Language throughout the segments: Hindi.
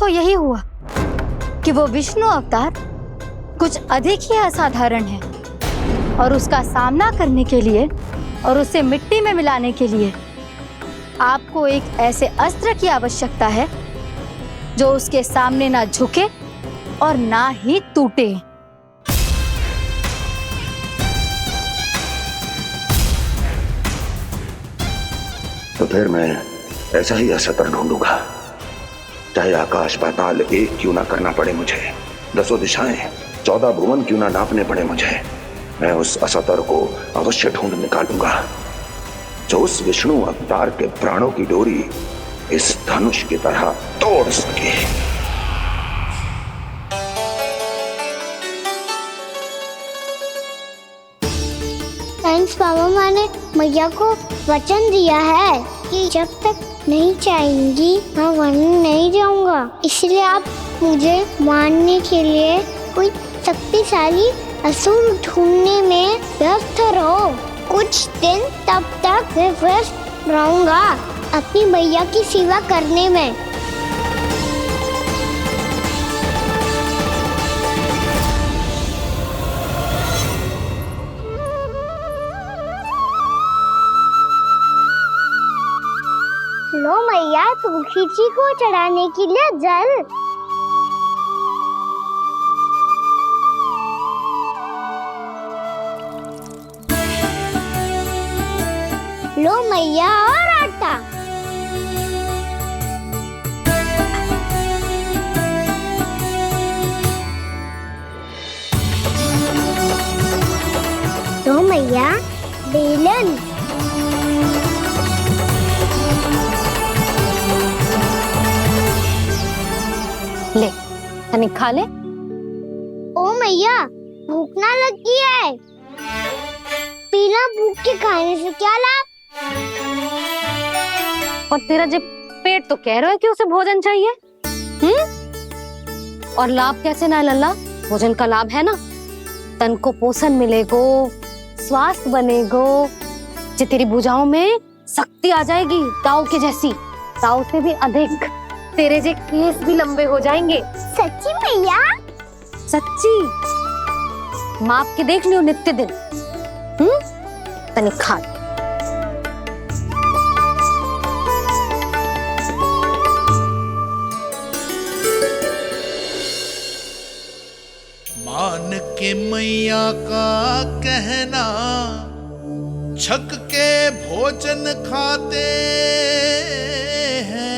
तो यही हुआ कि वो विष्णु अवतार कुछ अधिक ही असाधारण है और उसका सामना करने के लिए और उसे मिट्टी में मिलाने के लिए आपको एक ऐसे अस्त्र की आवश्यकता है जो उसके सामने ना झुके और ना ही टूटे। तो फिर मैं ऐसा ही अस्त्र ढूंढूंगा, चाहे आकाश पाताल एक क्यों ना करना पड़े मुझे, 10 दिशाएं 14 भुवन क्यों ना नापने पड़े मुझे, मैं उस अस्त्र को अवश्य ढूंढ निकालूंगा जो उस विष्णु अवतार के प्राणों की डोरी इस धनुष की तरह तोड़ सके। थैंक्स पापा, मैंने मैया को वचन दिया है कि जब तक नहीं चाहेंगी मैं वन नहीं जाऊंगा, इसलिए आप मुझे मारने के लिए कोई शक्तिशाली असुर ढूंढने में व्यस्त रहो। कुछ दिन तब तक मैं व्यस्त रहूंगा अपनी मैया की सेवा करने में। लो मैया, तुलसी जी को चढ़ाने के लिए जल। लो मैया, और आटा। लो मैया, बेलन। ले तनिक खा ले। ओ मैया, भूख ना लगी है। बिना भूख के खाने से क्या लाभ? और तेरा जब पेट तो कह रहा है कि उसे भोजन चाहिए। और लाभ कैसे ना लल्ला? भोजन का लाभ है ना, तन को पोषण मिलेगो, स्वास्थ्य बनेगो, जो तेरी भुजाओं में शक्ति आ जाएगी ताऊ के जैसी, ताऊ से भी अधिक। तेरे जे केस भी लंबे हो जाएंगे। सच्ची मैया? सच्ची, माप के देख लियो नित्य दिन। तनिक खा। मान के मैया का कहना, छक के भोजन खाते हैं,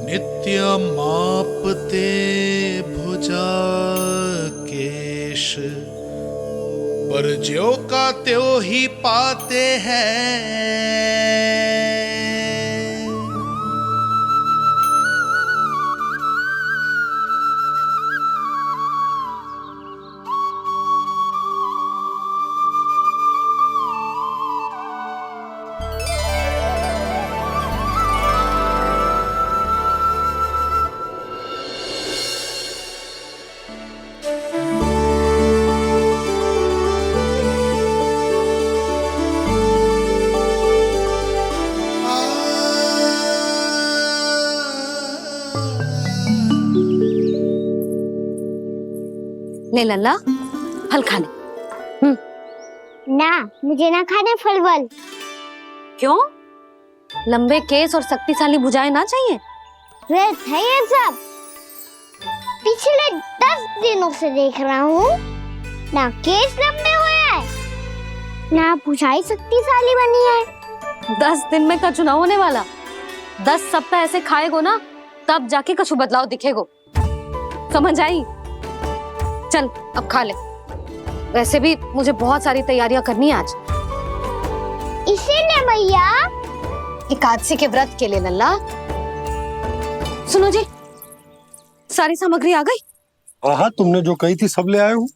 नित्य मापते भुजा केश, पर ज्यों का त्यों ही पाते हैं। ले लल्ला, फल खा ले। ना, मुझे ना खाने फल वल। क्यों? लंबे केस और शक्तिशाली भुजाएं ना चाहिए? व्यर्थ है ये सब। पिछले 10 दिनों से देख रहा हूँ, ना केस लंबे हुए हैं, ना भुजाएं शक्तिशाली बनी है। 10 दिन में कछु ना होने वाला। 10 सप्ताह ऐसे खाएगो ना, तब जाके कछु बदलाव दिखेगो। समझ आई? चल अब खा ले। वैसे भी मुझे बहुत सारी तैयारियां करनी है आज। इसीलिए भैया, एकादशी के व्रत के लिए लल्ला। सुनो जी, सारी सामग्री आ गई? हाँ, तुमने जो कही थी सब ले आए हूँ।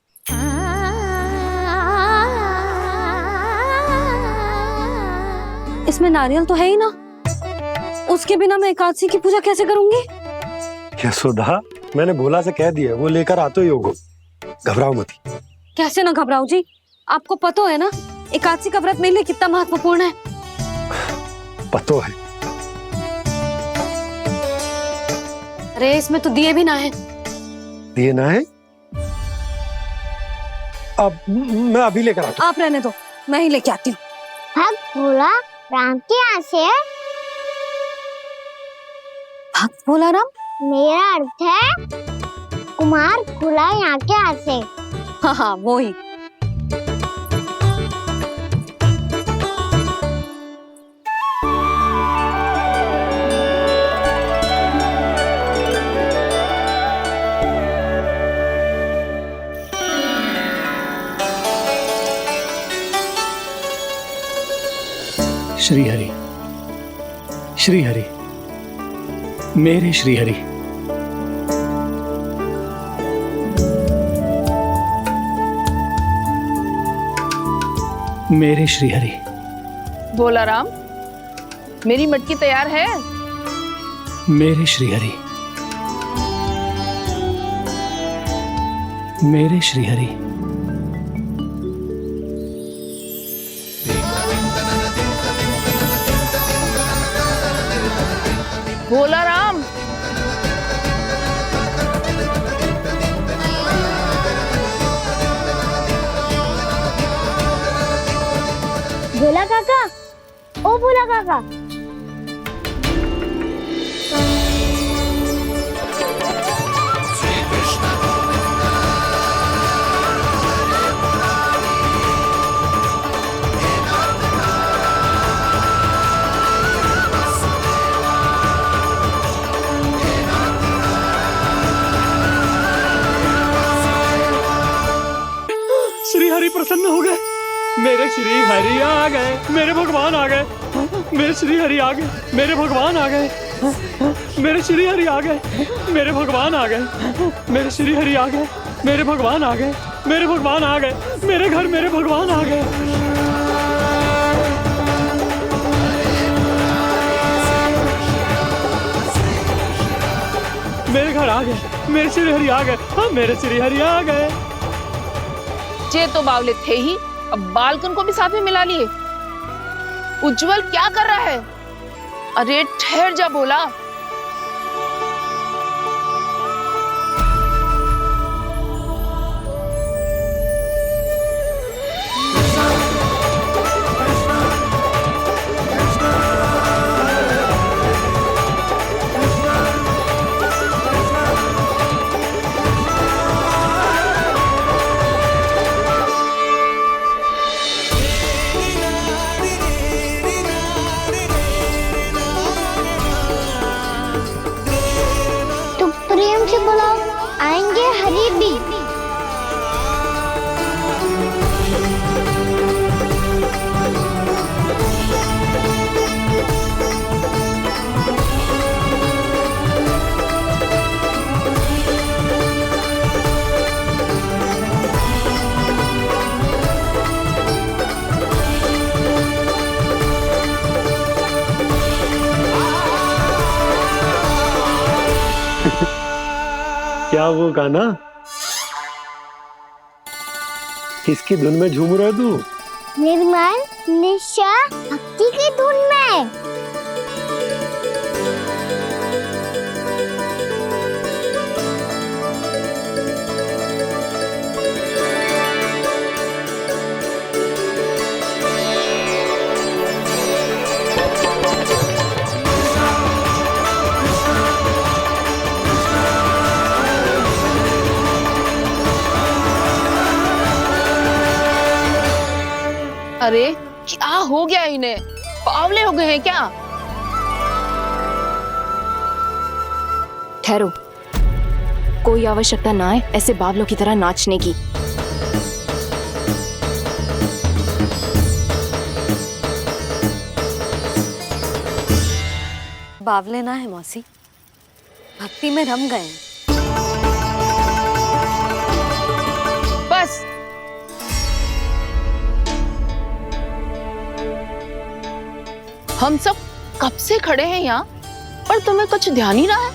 इसमें नारियल तो है ही ना, उसके बिना मैं एकादशी की पूजा कैसे करूंगी? यशोदा, मैंने भोला से कह दिया, वो लेकर आते ही होगा, घबराओ मत। कैसे ना घबराओ जी, आपको पता है ना एकादशी का व्रत मेरे लिए कितना महत्वपूर्ण है। पता है। अरे इसमें तो दिए भी ना है। दिए ना है? अब मैं अभी लेकर आता आप रहने दो, मैं ही लेके आती हूँ। भक्त भोला राम के यहाँ से है। भक्त भोला राम? मेरा अर्थ है कुमार भोला यहाँ के यहाँ से। हाँ हाँ वो ही। श्री हरि, श्री हरि, मेरे श्री हरि। मेरे श्री हरि। भोला राम, मेरी मटकी तैयार है। मेरे श्री हरि। मेरे श्री हरि। भोला राम, भोला काका, ओ भोला काका। श्री हरि प्रसन्न हो गए। मेरे श्री हरि आ गए, मेरे भगवान आ गए। मेरे श्री हरि आ गए, मेरे भगवान आ गए। मेरे श्री हरि आ गए, मेरे भगवान आ गए। मेरे श्री हरि आ गए, मेरे भगवान आ गए। मेरे भगवान आ गए, मेरे घर मेरे भगवान आ गए। मेरे घर आ गए, मेरे श्री हरि आ गए। हाँ, मेरे श्री हरि आ गए। ये तो बावले थे ही, अब बालकन को भी साथ में मिला लिए। उज्जवल क्या कर रहा है? अरे ठहर जा भोला। प्रेम से बुलाओ, आएंगे हरि भी। क्या वो गाना? किसकी धुन में झूम रहा तू? निर्मल निशा भक्ति की धुन में। अरे क्या हो गया इन्हें? बावले हो गए हैं क्या? ठहरो, कोई आवश्यकता ना है ऐसे बावलों की तरह नाचने की। बावले ना है मौसी, भक्ति में रम गए। बस हम सब कब से खड़े हैं यहाँ, पर तुम्हें कुछ ध्यान ही ना है।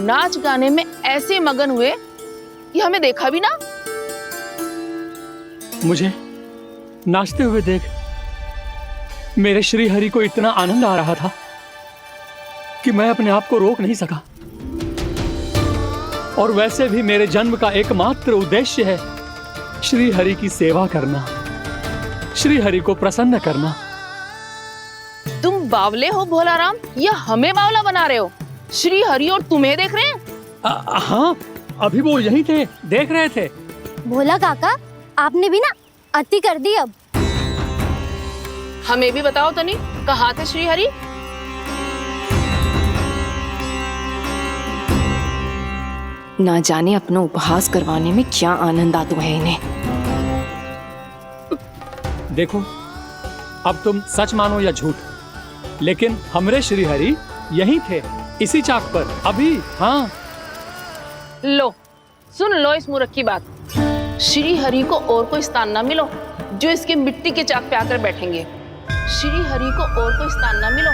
नाच गाने में ऐसे मगन हुए कि हमें देखा भी ना। मुझे नाचते हुए देख मेरे श्री हरि को इतना आनंद आ रहा था कि मैं अपने आप को रोक नहीं सका। और वैसे भी मेरे जन्म का एकमात्र उद्देश्य है श्री हरि की सेवा करना, श्री हरि को प्रसन्न करना। तुम बावले हो भोलाराम या हमें बावला बना रहे हो? श्री हरि और तुम्हें देख रहे हैं? हाँ, अभी वो यहीं थे, देख रहे थे। भोला काका, आपने भी ना अति कर दी अब। हमें भी बताओ तनी, कहाँ थे श्री हरि? ना जाने अपना उपहास करवाने में क्या आनंद आता है इन्हें। देखो, अब तुम सच मानो या झूठ, लेकिन हमरे श्री हरि यहीं थे, इसी चाक पर अभी। हाँ, लो सुन लो इस मूर्ख की बात। श्री हरि को और कोई स्थान ना मिलो जो इसके मिट्टी के चाक पे आकर बैठेंगे। श्री हरि को और कोई स्थान ना मिलो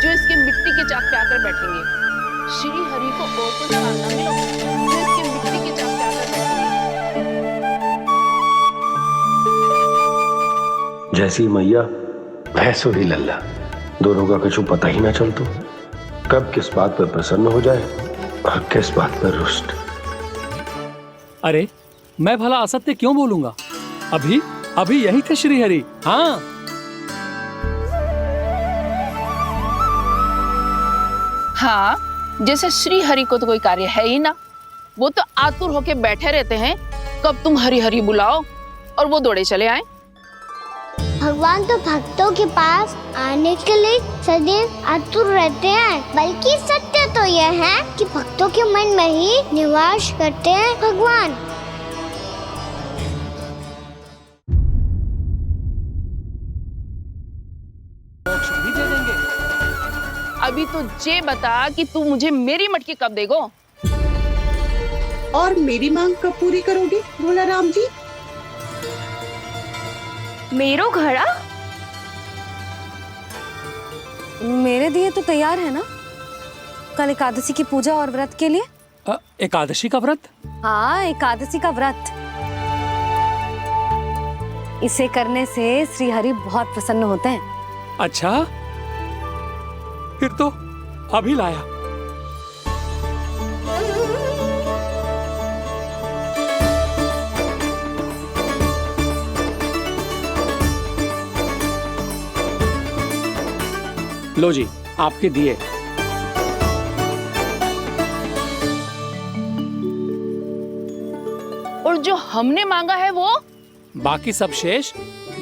जो इसके मिट्टी के चाक पे आकर बैठेंगे। श्री हरि को और कोई स्थान ना मिलो जो इसके मिट्टी के चाक पे आकर बैठेंगे। जैसी मैया भैंसो ही लल्ला, दोनों का कुछ पता ही ना चल तो कब किस बात पर प्रसन्न हो जाए और किस बात पर रुष्ट। अरे मैं भला असत्य क्यों बोलूंगा? अभी अभी यही थे श्री हरि। हाँ, हाँ, जैसे श्री हरि को तो कोई कार्य है ही ना। वो तो आतुर होके बैठे रहते हैं कब तुम हरि हरि बुलाओ और वो दौड़े चले आए। भगवान तो भक्तों के पास आने के लिए सदैव आतुर रहते हैं, बल्कि सत्य तो यह है कि भक्तों के मन में ही निवास करते हैं भगवान। अभी तो ये बता कि तू मुझे मेरी मटकी कब देगो? और मेरी मांग कब पूरी करोगे भोलाराम जी? मेरो घड़ा मेरे दिए तो तैयार है ना कल एकादशी की पूजा और व्रत के लिए? एकादशी का व्रत? हाँ, एकादशी का व्रत। इसे करने से श्री हरि बहुत प्रसन्न होते हैं। अच्छा, फिर तो अभी लाया। लो जी, आपके दिए। और जो हमने मांगा है वो? बाकी सब शेष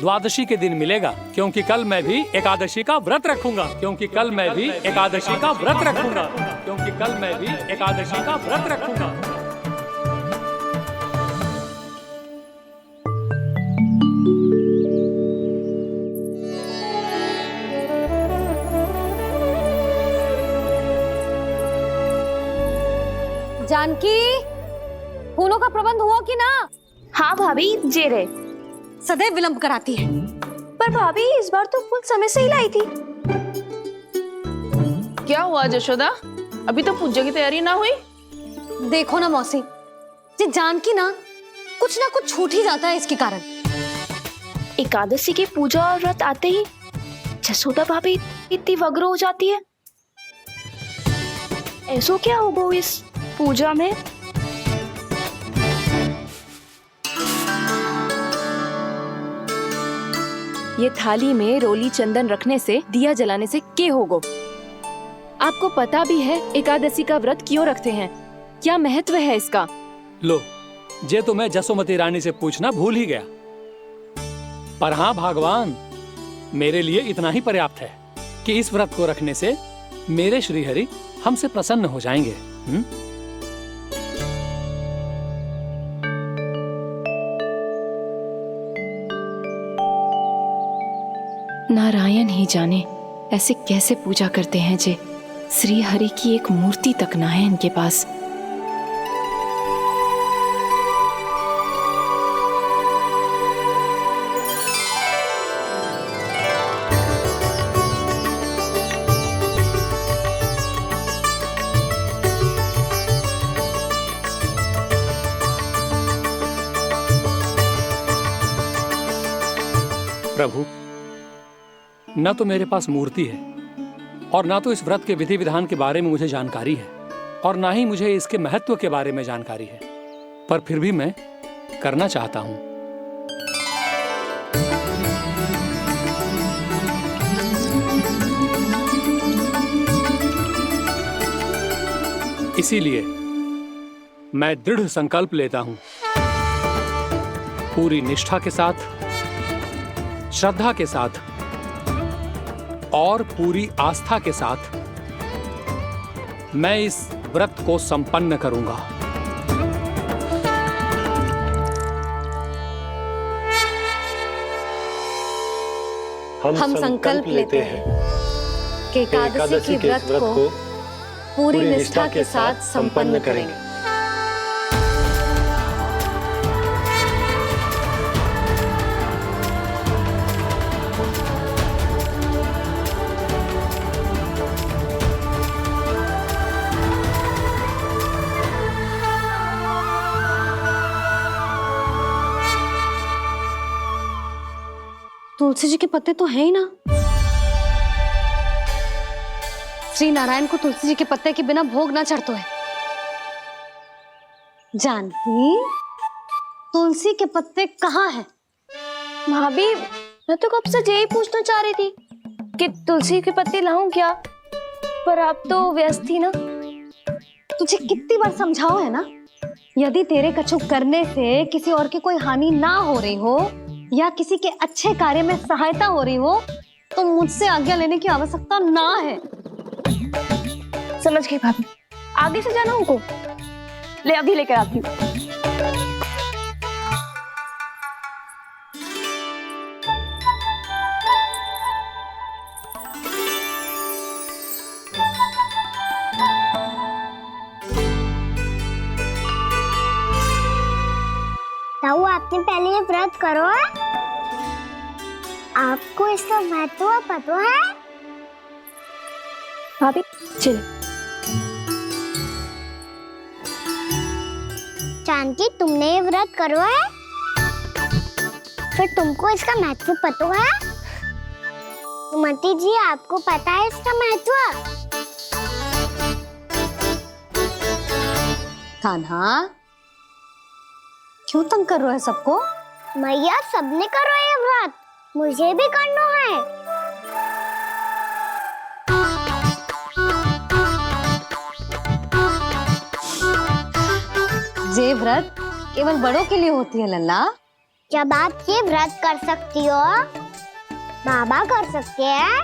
द्वादशी के दिन मिलेगा, क्योंकि कल मैं भी एकादशी का व्रत रखूंगा। क्योंकि कल मैं भी एकादशी का व्रत रखूंगा। क्योंकि कल मैं भी एकादशी का व्रत रखूंगा। जानकी, फूलों का प्रबंध हुआ कि ना? हाँ भाभी, जे रहे। सदैव विलंब कराती है। पर भाभी इस बार तो फूल समय से ही लाई थी। क्या हुआ जशोदा, अभी तो पूजा की तैयारी ना हुई? देखो ना मौसी, ये जानकी ना कुछ छूट ही जाता है इसके कारण। एकादशी की पूजा और व्रत आते ही जसोदा भाभी इतनी वग्र हो जाती है। ऐसो क्या होगा इस पूजा में? ये थाली में रोली चंदन रखने से, दिया जलाने से के होगो? आपको पता भी है एकादशी का व्रत क्यों रखते हैं? क्या महत्व है इसका? लो, जे तो मैं जसोमती रानी से पूछना भूल ही गया। पर हाँ भगवान, मेरे लिए इतना ही पर्याप्त है कि इस व्रत को रखने से मेरे श्री हरि हमसे प्रसन्न हो जाएंगे। नारायण ही जाने ऐसे कैसे पूजा करते हैं जे श्री हरि की एक मूर्ति तक ना है इनके पास। प्रभु, न तो मेरे पास मूर्ति है और ना तो इस व्रत के विधि विधान के बारे में मुझे जानकारी है और ना ही मुझे इसके महत्व के बारे में जानकारी है, पर फिर भी मैं करना चाहता हूं। इसीलिए मैं दृढ़ संकल्प लेता हूं, पूरी निष्ठा के साथ, श्रद्धा के साथ और पूरी आस्था के साथ मैं इस व्रत को संपन्न करूंगा। हम संकल्प लेते हैं कि एकादशी के व्रत को पूरी निष्ठा के साथ संपन्न करेंगे। तुलसी जी के पत्ते तो हैं ही ना। श्री नारायण को तुलसी जी के पत्ते के बिना भोग ना चढ़तो है। जानकी, तुलसी के पत्ते कहाँ हैं? भाभी, मैं तो कब से यही पूछना चाह रही थी कि तुलसी के पत्ते लाऊं क्या, पर आप तो व्यस्त थी ना। तुझे कितनी बार समझाओ है ना, यदि तेरे कछु करने से किसी और की कोई हानि ना हो रही हो या किसी के अच्छे कार्य में सहायता हो रही हो तो मुझसे आज्ञा लेने की आवश्यकता ना है। समझ गई भाभी, आगे से जाना उनको। ले अभी लेकर आती हूँ। ताऊ, आपने पहले ये व्रत करो है? आपको इसका महत्व पता है? भाभी चलो। जानकी, तुमने ये व्रत करो है? फिर तुमको इसका महत्व पता है? सुमति जी, आपको पता है इसका महत्व? कान्हा, क्यों तंग कर रहे हो सबको? मैया, सबने करो ये व्रत, मुझे भी करना है। ये व्रत केवल बड़ों के लिए होती है लल्ला। जब आप ये व्रत कर सकती हो, बाबा कर सकते हैं,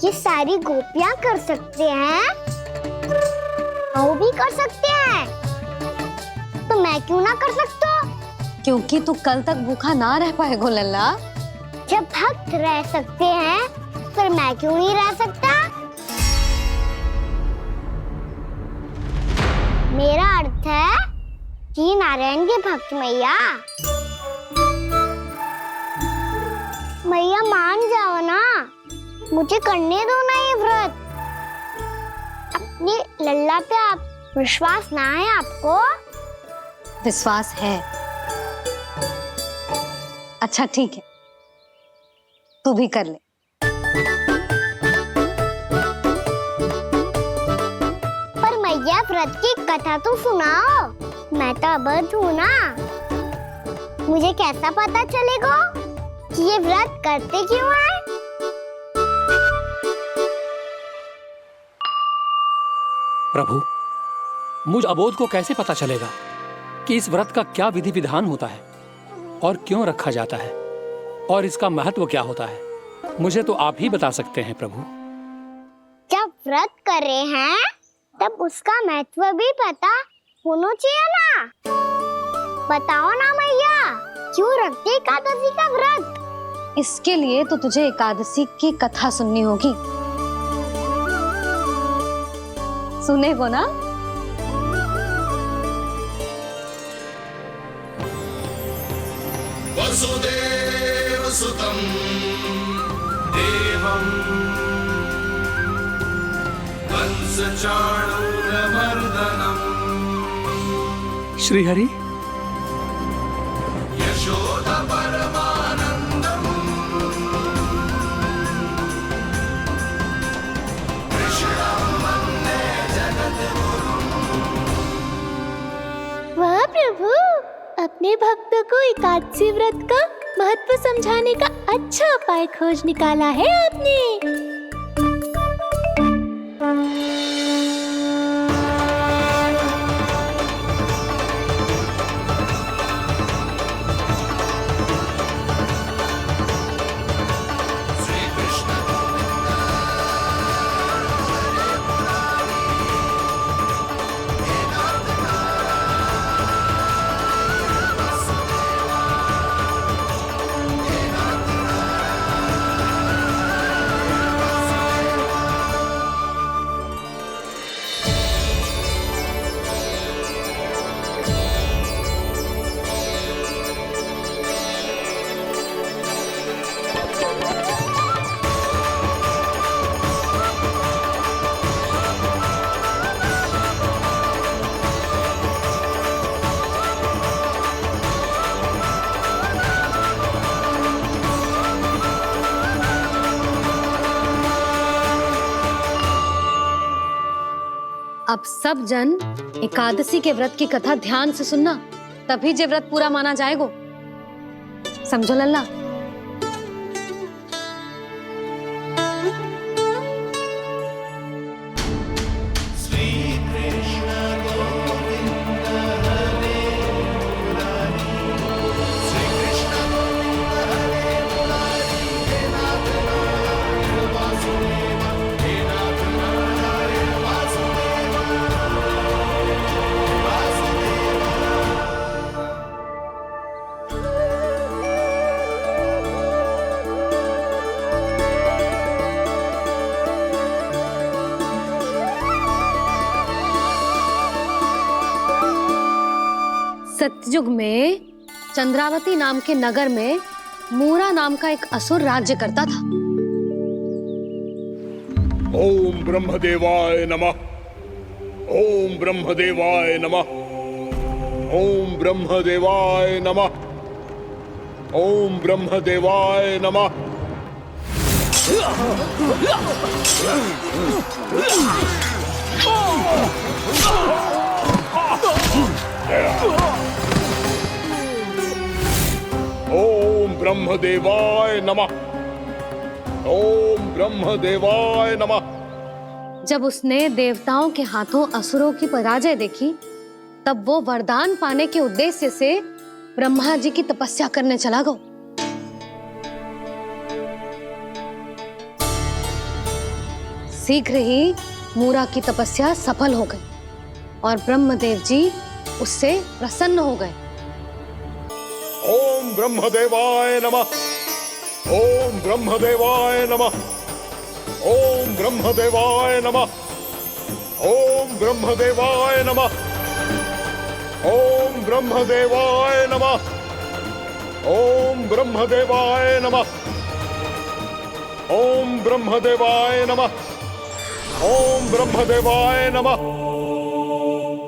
ये सारी गोपियां कर सकते हैं, वो भी कर सकते हैं, तो मैं क्यों ना कर सकता? क्योंकि तू कल तक भूखा ना रह पाएगा लल्ला। जब भक्त रह सकते हैं, फिर मैं क्यों नहीं रह सकता? मेरा अर्थ है कि नारायण के भक्त मैया, मैया मान जाओ ना, मुझे करने दो ना ये व्रत। अपनी लल्ला पे आप विश्वास ना है आपको? विश्वास है। अच्छा ठीक है, तू भी कर ले। पर मैया, व्रत की कथा तो सुनाओ, मैं तो अबध हूँ ना। मुझे कैसा पता चलेगा कि ये व्रत करते क्यों हैं? प्रभु, मुझ अबोध को कैसे पता चलेगा कि इस व्रत का क्या विधि विधान होता है और क्यों रखा जाता है और इसका महत्व क्या होता है? मुझे तो आप ही बता सकते हैं प्रभु। जब व्रत कर रहे हैं तब उसका महत्व भी पता होना चाहिए ना। बताओ ना मैया, क्यों रखते एकादशी का व्रत? इसके लिए तो तुझे एकादशी की कथा सुननी होगी। सुनेगो ना? वसुदेव सुतं देवं कंसचाणूरमर्दनम् श्रीहरि, यशोदा परमानन्दं प्रभु, अपने भक्तों को एकादशी व्रत का महत्व समझाने का अच्छा उपाय खोज निकाला है आपने। अब सब जन एकादशी के व्रत की कथा ध्यान से सुनना, तभी जे व्रत पूरा माना जाएगो। समझो लल्ला। सतयुग में चंद्रावती नाम के नगर में मूरा नाम का एक असुर राज्य करता था। ओम ब्रह्मदेवाय नमः। ओम ब्रह्मदेवाय नमः। ओम ब्रह्मदेवाय नमः। ओम ब्रह्मदेवाय नमः। ओम ब्रह्मदेवाय नमः। ओम ब्रह्मदेवाय नमः। जब उसने देवताओं के हाथों असुरों की पराजय देखी, तब वो वरदान पाने के उद्देश्य से ब्रह्मा जी की तपस्या करने चला गया। शीघ्र ही मूरा की तपस्या सफल हो गई और ब्रह्मदेव जी उससे प्रसन्न हो गए। ओम ब्रह्मदेवाय नमः। ओम ब्रह्मदेवाय नमः। ओम ब्रह्मदेवाय नमः। ओम ब्रह्मदेवाय नमः। ओम ब्रह्मदेवाय नमः। ओम ब्रह्मदेवाय नमः। ओम ब्रह्मदेवाय नमः। ओम ब्रह्मदेवाय नमः।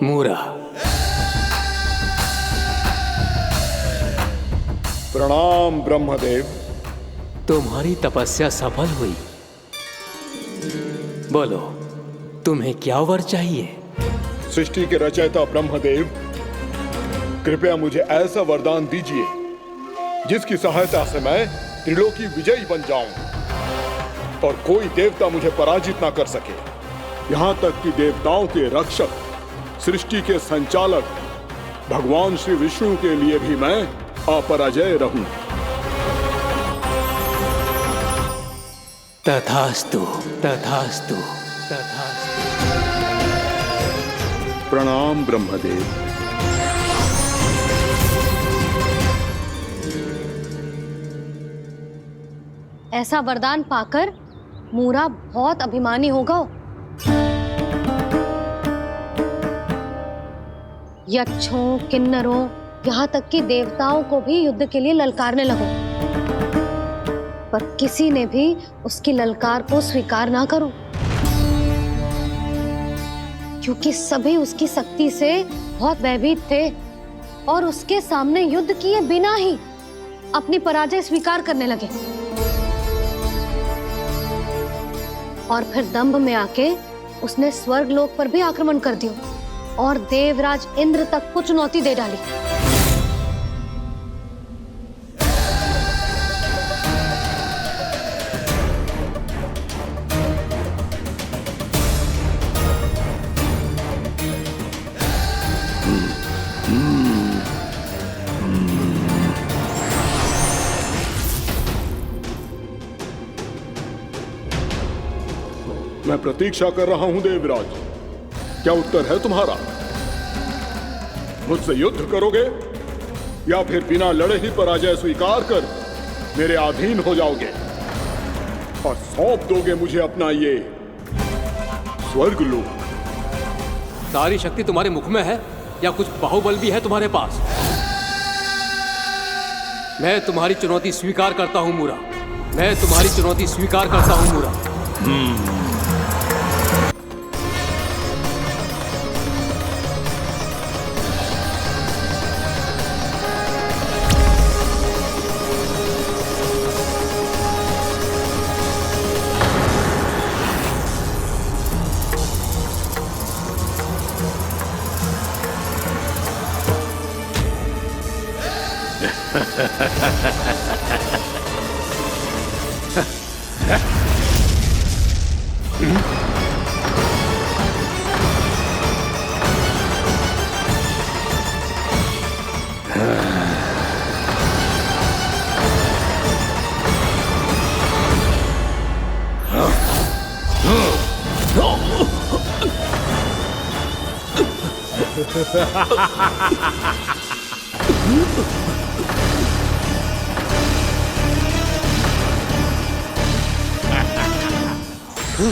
मूरा, प्रणाम ब्रह्मदेव। तुम्हारी तपस्या सफल हुई। बोलो, तुम्हें क्या वर चाहिए? सृष्टि के रचयिता ब्रह्मदेव, कृपया मुझे ऐसा वरदान दीजिए जिसकी सहायता से मैं त्रिलोकी विजयी बन जाऊं और कोई देवता मुझे पराजित ना कर सके। यहाँ तक कि देवताओं के रक्षक, सृष्टि के संचालक भगवान श्री विष्णु के लिए भी मैं अपराजय रहूं। तथास्तु, तथास्तु, तथास्तु। प्रणाम ब्रह्मदेव। ऐसा वरदान पाकर मूरा बहुत अभिमानी होगा। यक्षों, किन्नरों, यहाँ तक कि देवताओं को भी युद्ध के लिए ललकारने लगो, पर किसी ने भी उसकी ललकार को स्वीकार ना करो, क्योंकि सभी उसकी शक्ति से बहुत भयभीत थे और उसके सामने युद्ध किए बिना ही अपनी पराजय स्वीकार करने लगे और फिर दंभ में आके उसने स्वर्ग लोक पर भी आक्रमण कर दिया और देवराज इंद्र तक को चुनौती दे डाली। मैं प्रतीक्षा कर रहा हूं देवराज, क्या उत्तर है तुम्हारा? मुझसे युद्ध करोगे या फिर बिना लड़े ही पराजय स्वीकार कर मेरे अधीन हो जाओगे और सौंप दोगे मुझे अपना ये स्वर्ग लोक? सारी शक्ति तुम्हारे मुख में है या कुछ बाहुबल भी है तुम्हारे पास? मैं तुम्हारी चुनौती स्वीकार करता हूं मूरा, मैं तुम्हारी चुनौती स्वीकार करता हूं मूरा।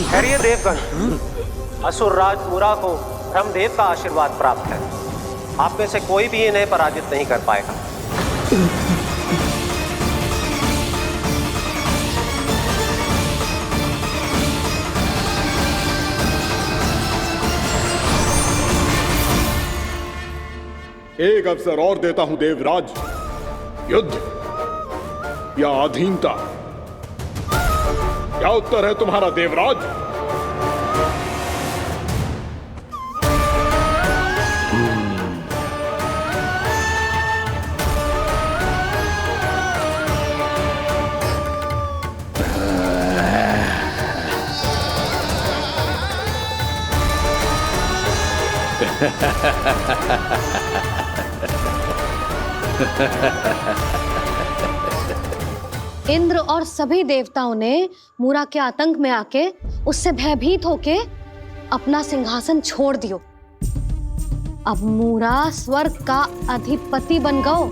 खैरिए देवगण, असुर राज मूरा को ब्रह्मदेव का आशीर्वाद प्राप्त है। आप में से कोई भी इन्हें पराजित नहीं कर पाएगा। एक अवसर और देता हूं देवराज, युद्ध या अधीनता, क्या उत्तर है तुम्हारा देवराज? इंद्र और सभी देवताओं ने मूरा के आतंक में आके उससे भयभीत होके अपना सिंहासन छोड़ दियो। अब मूरा स्वर्ग का अधिपति बन गयो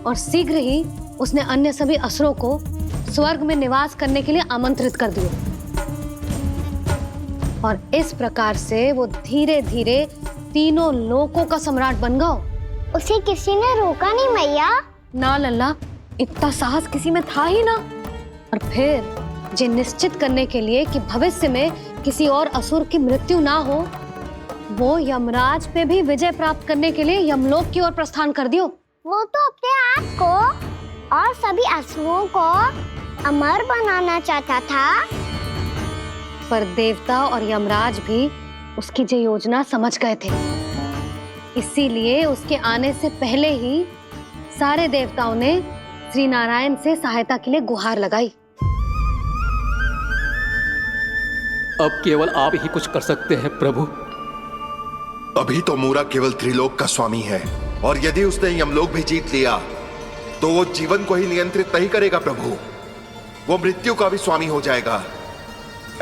और शीघ्र ही उसने अन्य सभी असुरों को स्वर्ग में निवास करने के लिए आमंत्रित कर दियो। और इस प्रकार से वो धीरे धीरे तीनों लोकों का सम्राट बन गयो। उसे किसी ने रोका नहीं मैया? ना लल्ला, इतना साहस किसी में था ही ना। और फिर ये निश्चित करने के लिए कि भविष्य में किसी और असुर की मृत्यु ना हो, वो यमराज पे भी विजय प्राप्त करने के लिए यमलोक की ओर प्रस्थान कर दियो। वो तो अपने आप को और सभी असुरों को अमर बनाना चाहता था। पर देवता और यमराज भी उसकी ये योजना समझ गए थे, इसीलिए उसके आने से पहले ही सारे देवताओं ने श्री नारायण से सहायता के लिए गुहार लगाई। अब केवल आप ही कुछ कर सकते हैं प्रभु। अभी तो मूरा केवल त्रिलोक का स्वामी है, और यदि उसने यमलोक भी जीत लिया तो वो जीवन को ही नियंत्रित नहीं करेगा प्रभु, वो मृत्यु का भी स्वामी हो जाएगा।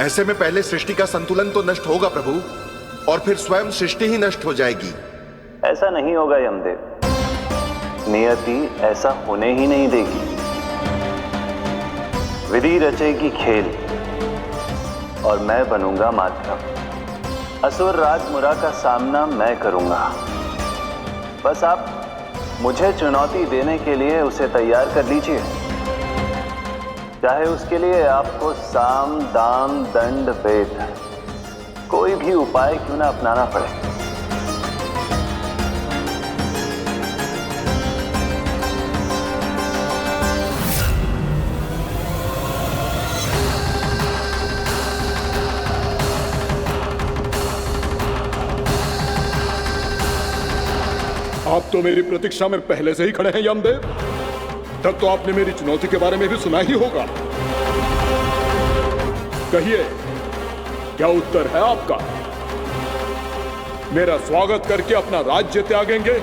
ऐसे में पहले सृष्टि का संतुलन तो नष्ट होगा प्रभु, और फिर स्वयं सृष्टि ही नष्ट हो जाएगी। ऐसा नहीं होगा यमदेव, नियति ऐसा होने ही नहीं देगी। विधि रचेगी खेल और मैं बनूंगा माध्यम। असुर राज मूरा का सामना मैं करूंगा। बस आप मुझे चुनौती देने के लिए उसे तैयार कर लीजिए, चाहे उसके लिए आपको साम दाम दंड भेद कोई भी उपाय क्यों ना अपनाना पड़े। आप तो मेरी प्रतीक्षा में पहले से ही खड़े हैं यमदेव। तब तो आपने मेरी चुनौती के बारे में भी सुना ही होगा। कहिए, क्या उत्तर है आपका? मेरा स्वागत करके अपना राज्य त्यागेंगे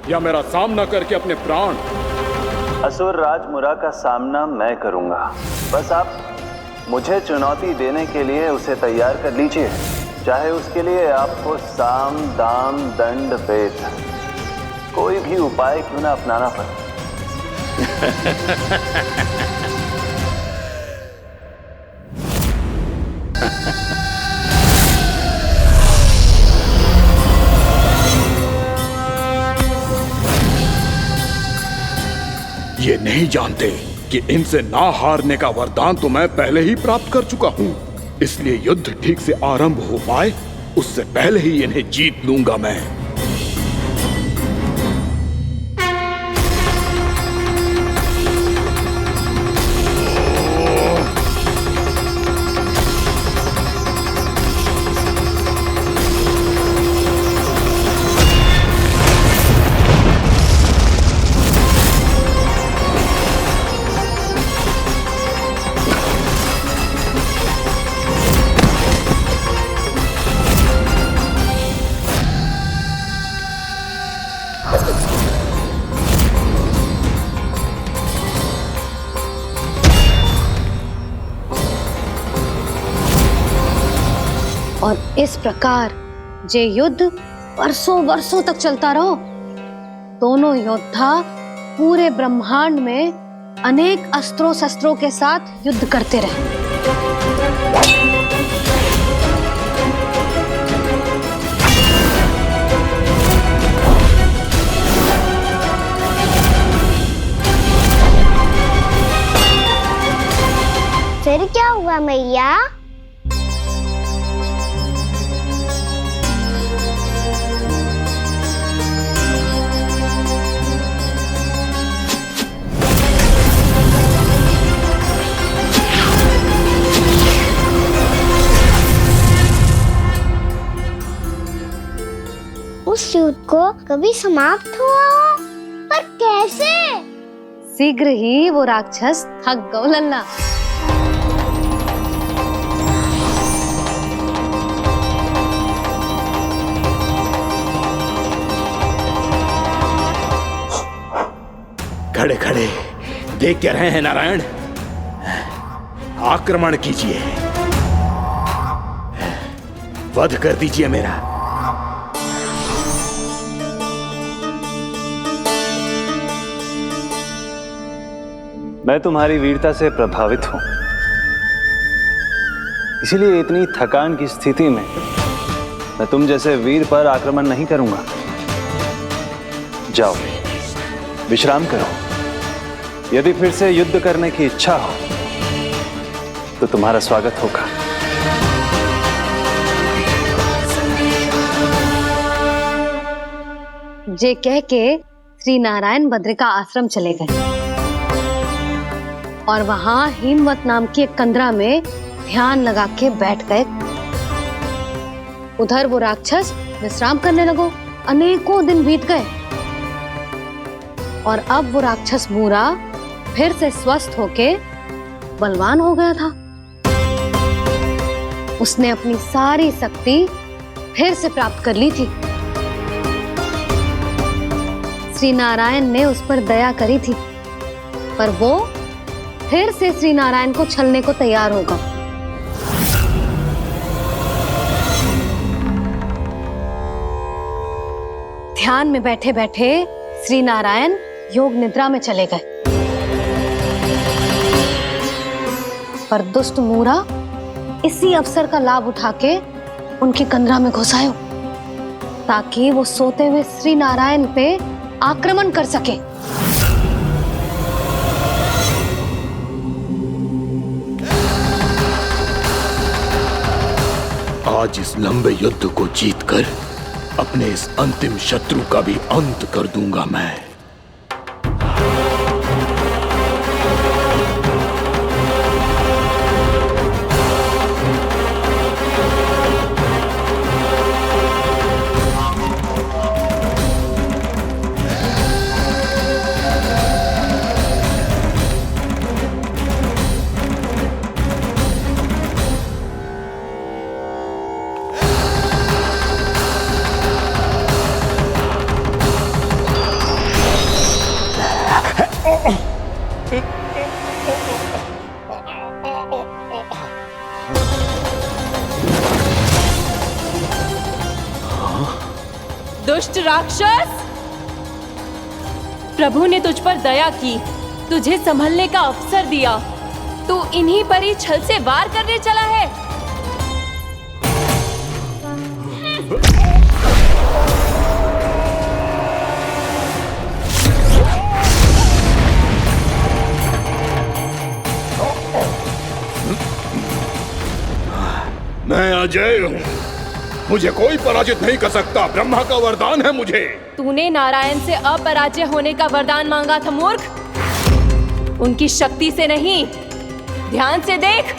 या मेरा सामना करके अपने प्राण? असुर राज मुरा का सामना मैं करूंगा। बस आप मुझे चुनौती देने के लिए उसे तैयार कर लीजिए, चाहे उसके लिए आपको साम दाम दंड भेद कोई भी उपाय क्यों ना अपनाना पड़े। ये नहीं जानते कि इनसे ना हारने का वरदान तो मैं पहले ही प्राप्त कर चुका हूं, इसलिए युद्ध ठीक से आरंभ हो पाए उससे पहले ही इन्हें जीत लूंगा मैं। और इस प्रकार ये युद्ध वर्षों वर्षों तक चलता रहो। दोनों योद्धा पूरे ब्रह्मांड में अनेक अस्त्रों शस्त्रों के साथ युद्ध करते रहे। फिर क्या हुआ मैया? उस युद्ध को कभी समाप्त हुआ हो, पर कैसे? शीघ्र ही वो राक्षस थक गौ लल्ला। खड़े खड़े देख क्या रहे हैं नारायण? आक्रमण कीजिए, वध कर दीजिए मेरा। मैं तुम्हारी वीरता से प्रभावित हूं, इसीलिए इतनी थकान की स्थिति में मैं तुम जैसे वीर पर आक्रमण नहीं करूंगा। जाओ विश्राम करो। यदि फिर से युद्ध करने की इच्छा हो तो तुम्हारा स्वागत होगा। जे कह के श्री नारायण बद्रिका आश्रम चले गए और वहां हिमवत नाम की एक कंदरा में ध्यान लगा के बैठ गए। उधर वो राक्षस विश्राम करने लगो। अनेकों दिन बीत गए और अब वो राक्षस मूरा फिर से स्वस्थ होके बलवान हो गया था। उसने अपनी सारी शक्ति फिर से प्राप्त कर ली थी। श्री नारायण ने उस पर दया करी थी, पर वो फिर से श्री नारायण को छलने को तैयार होगा। ध्यान में बैठे बैठे श्री नारायण योग निद्रा में चले गए, पर दुष्ट मूरा इसी अवसर का लाभ उठा के उनकी कंदरा में घुस आयो ताकि वो सोते हुए श्री नारायण पे आक्रमण कर सके। आज इस लंबे युद्ध को जीतकर अपने इस अंतिम शत्रु का भी अंत कर दूंगा मैं। दुष्ट राक्षस, प्रभु ने तुझ पर दया की, तुझे संभलने का अवसर दिया। तू इन्हीं पर ही छल से वार करने चला है। मैं अजय हूँ, मुझे कोई पराजित नहीं कर सकता। ब्रह्मा का वरदान है मुझे। तूने नारायण से अपराजय होने का वरदान मांगा था मूर्ख, उनकी शक्ति से नहीं। ध्यान से देख,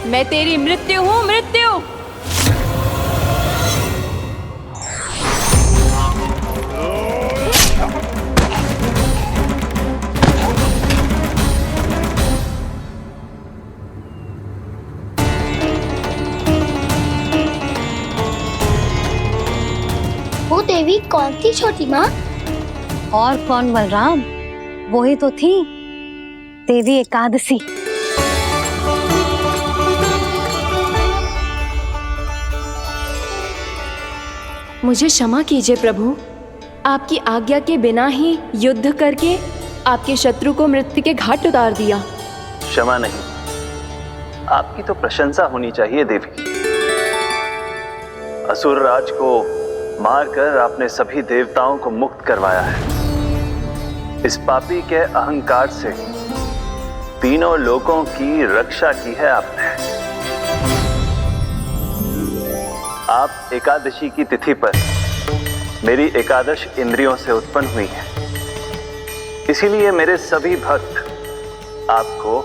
मैं तेरी मृत्यु हूँ, मृत्यु। वो देवी कौन थी छोटी माँ? और कौन बलराम, वो ही तो थी देवी एकादशी। मुझे क्षमा कीजिए प्रभु, आपकी आज्ञा के बिना ही युद्ध करके आपके शत्रु को मृत्यु के घाट उतार दिया। क्षमा नहीं, आपकी तो प्रशंसा होनी चाहिए देवी। असुर राज को मारकर आपने सभी देवताओं को मुक्त करवाया है। इस पापी के अहंकार से तीनों लोकों की रक्षा की है आपने। आप एकादशी की तिथि पर मेरी एकादश इंद्रियों से उत्पन्न हुई हैं। इसीलिए मेरे सभी भक्त आपको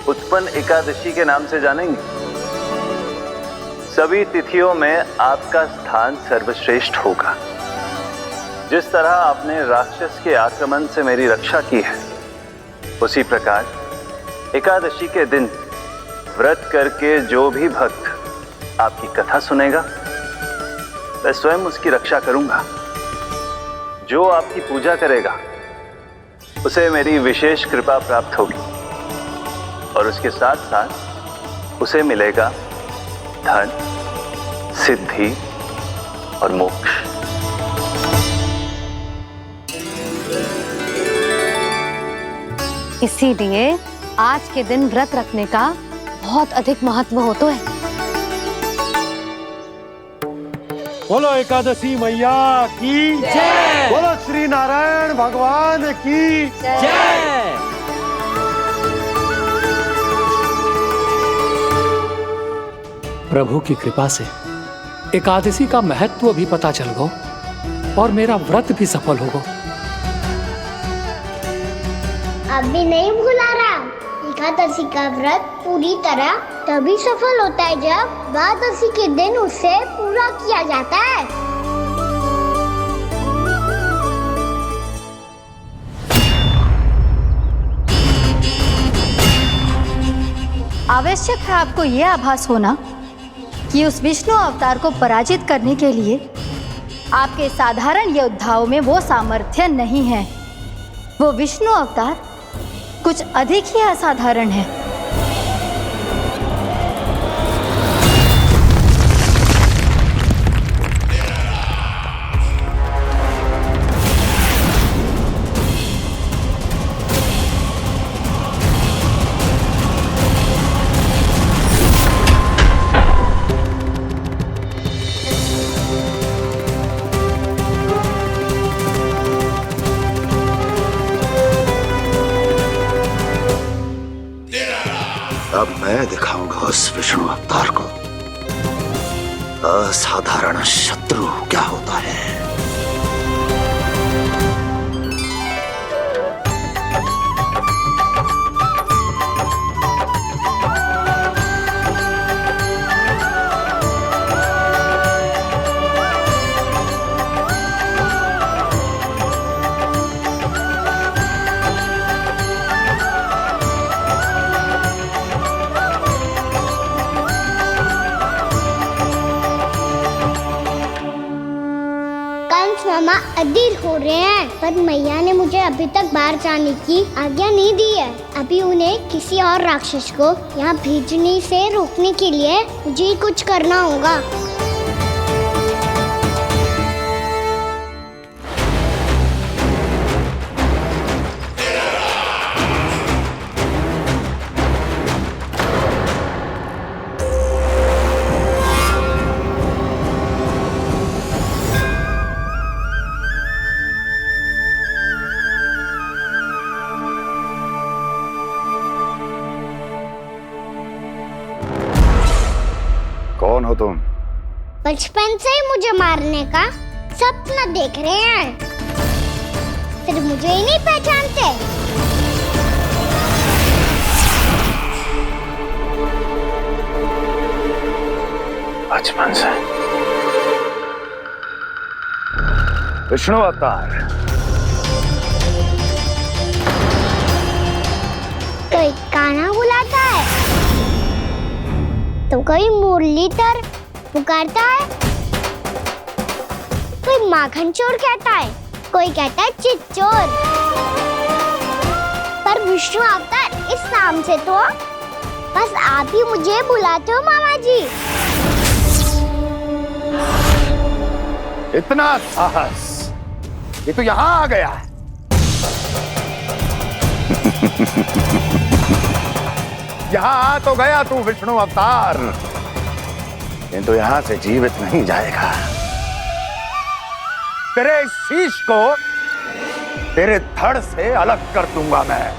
उत्पन्न एकादशी के नाम से जानेंगे। सभी तिथियों में आपका स्थान सर्वश्रेष्ठ होगा। जिस तरह आपने राक्षस के आक्रमण से मेरी रक्षा की है, उसी प्रकार एकादशी के दिन व्रत करके जो भी भक्त आपकी कथा सुनेगा, मैं स्वयं उसकी रक्षा करूंगा। जो आपकी पूजा करेगा उसे मेरी विशेष कृपा प्राप्त होगी और उसके साथ साथ उसे मिलेगा धन, सिद्धि और मोक्ष। इसीलिए आज के दिन व्रत रखने का बहुत अधिक महत्व होता है। बोलो एकादशी मैया की जय। बोलो श्री नारायण भगवान की जय। प्रभु की कृपा से एकादशी का महत्व भी पता चल गो और मेरा व्रत भी सफल हो गो। अभी नहीं भूला राम, एकादशी का व्रत पूरी तरह तभी सफल होता है जब द्वादशी के दिन उसे पूरा किया जाता है। आवश्यक है आपको यह आभास होना कि उस विष्णु अवतार को पराजित करने के लिए आपके साधारण योद्धाओं में वो सामर्थ्य नहीं है। वो विष्णु अवतार कुछ अधिक ही असाधारण है। अब मैं दिखाऊंगा उस विष्णु अवतार को असाधारण शत्रु क्या होता है। अधीर हो रहे हैं, पर मैया ने मुझे अभी तक बाहर जाने की आज्ञा नहीं दी है। अभी उन्हें किसी और राक्षस को यहाँ भेजने से रोकने के लिए मुझे ही कुछ करना होगा। कौन हो तुम? बचपन से ही मुझे मारने का सपना देख रहे हैं, फिर मुझे ही नहीं पहचानते। बचपन से विष्णु अवतार। कोई कान्हा बुलाता है तो कोई मुरलीधर पुकारता है, कोई माखन चोर कहता है, कोई कहता है चिच्चोर। पर विष्णु अवतार इस नाम से तो बस आप ही मुझे बुलाते हो मामा जी। इतना साहस ये तो यहाँ आ गया है। यहाँ आ तो गया तू विष्णु अवतार, किंतु यहाँ से जीवित नहीं जाएगा। तेरे शीश को तेरे धड़ से अलग कर दूंगा मैं।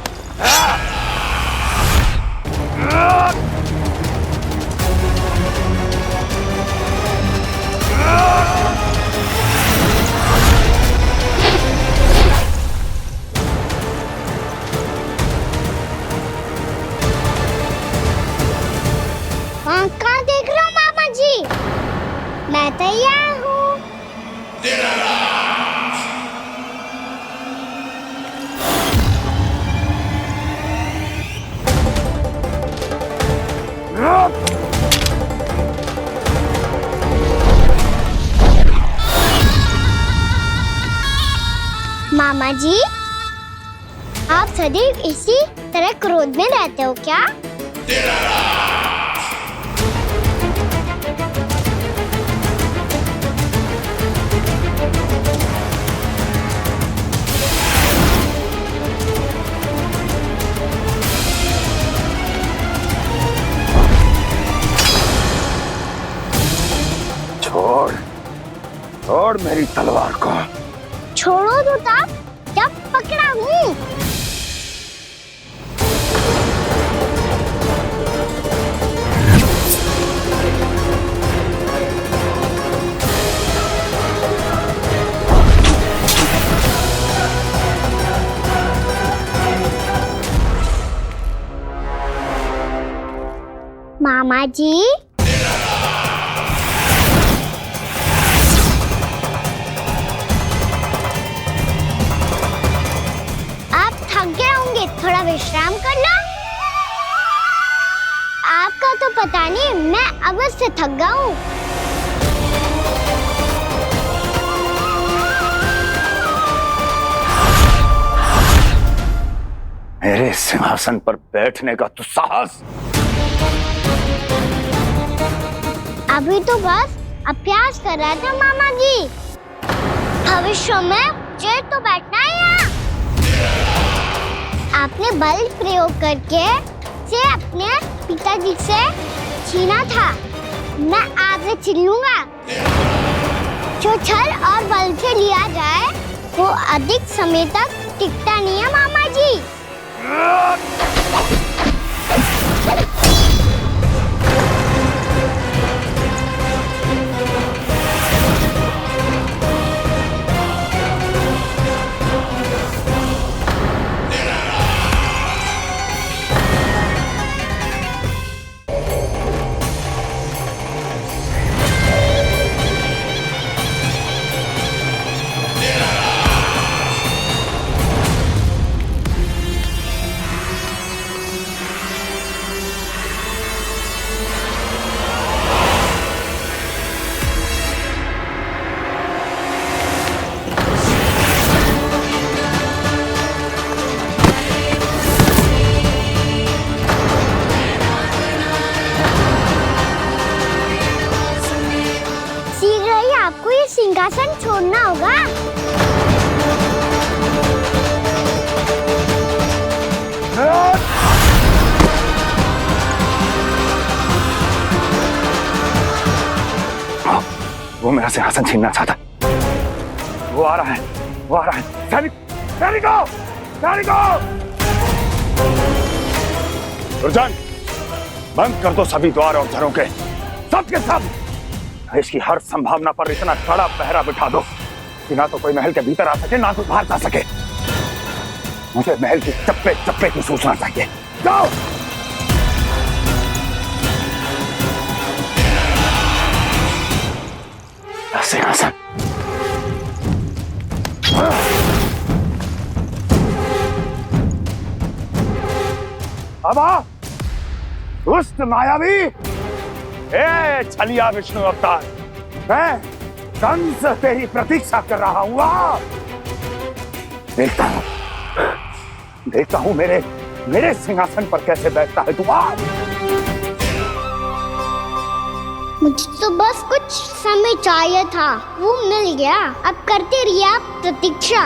कहाँ देख रहे हो मामा जी? मैं तैयार हूँ। मामा जी, आप सदैव इसी तरह क्रोध में रहते हो क्या? छोड़ छोड़ मेरी तलवार को। छोड़ो तो तब जब पकड़ा हूँ। मामा जी, थोड़ा विश्राम कर लो। आपका तो पता नहीं, मैं अवश्य थक गया हूँ। मेरे सिंहासन पर बैठने का तू साहस? अभी तो बस अभ्यास कर रहा था मामा जी। भविष्य में मुझे तो बैठना है यहाँ। आपने बल प्रयोग करके से अपने पिताजी से छीना था, मैं आपसे छीन लूंगा। जो छल और बल से लिया जाए वो अधिक समय तक टिकता नहीं है मामा जी। वो मेरा सिंहासन छीनना चाहता। वो आ रहा है, वो आ रहा है। सैनिकों! दुर्जन, बंद कर दो सभी द्वार और झरोखे, सब के सब। इसकी हर संभावना पर इतना कड़ा पहरा बिठा दो कि ना तो कोई महल के भीतर आ सके, ना तो बाहर जा सके। मुझे महल की चप्पे चप्पे की सूचना चाहिए। जाओ। सिंहासन। अब आ, दुष्ट मायावी, ए छलिया विष्णु अवतार, मैं कंस तेरी प्रतीक्षा कर रहा हूँ। देखता हूँ मेरे सिंहासन पर कैसे बैठता है तू। मुझे तो बस कुछ समय चाहिए था, वो मिल गया। अब करते रहिए आप प्रतीक्षा।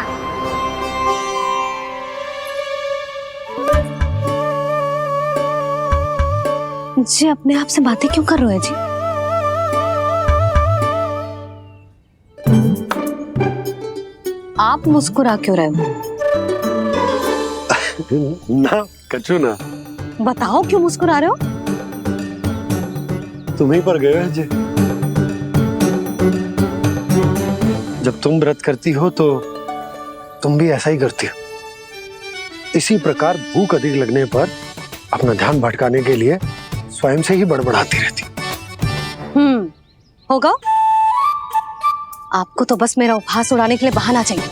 जी अपने आप से बातें क्यों कर रहे हैं जी? आप मुस्कुरा क्यों रहे हो? ना कछु ना। बताओ क्यों मुस्कुरा रहे हो? तुम्हीं पर गए हैं जी। जब तुम व्रत करती हो तो तुम भी ऐसा ही करती हो। इसी प्रकार भूख अधिक लगने पर अपना ध्यान भटकाने के लिए स्वयं से ही बड़बड़ाती रहती। होगा। आपको तो बस मेरा उपहास उड़ाने के लिए बहाना चाहिए।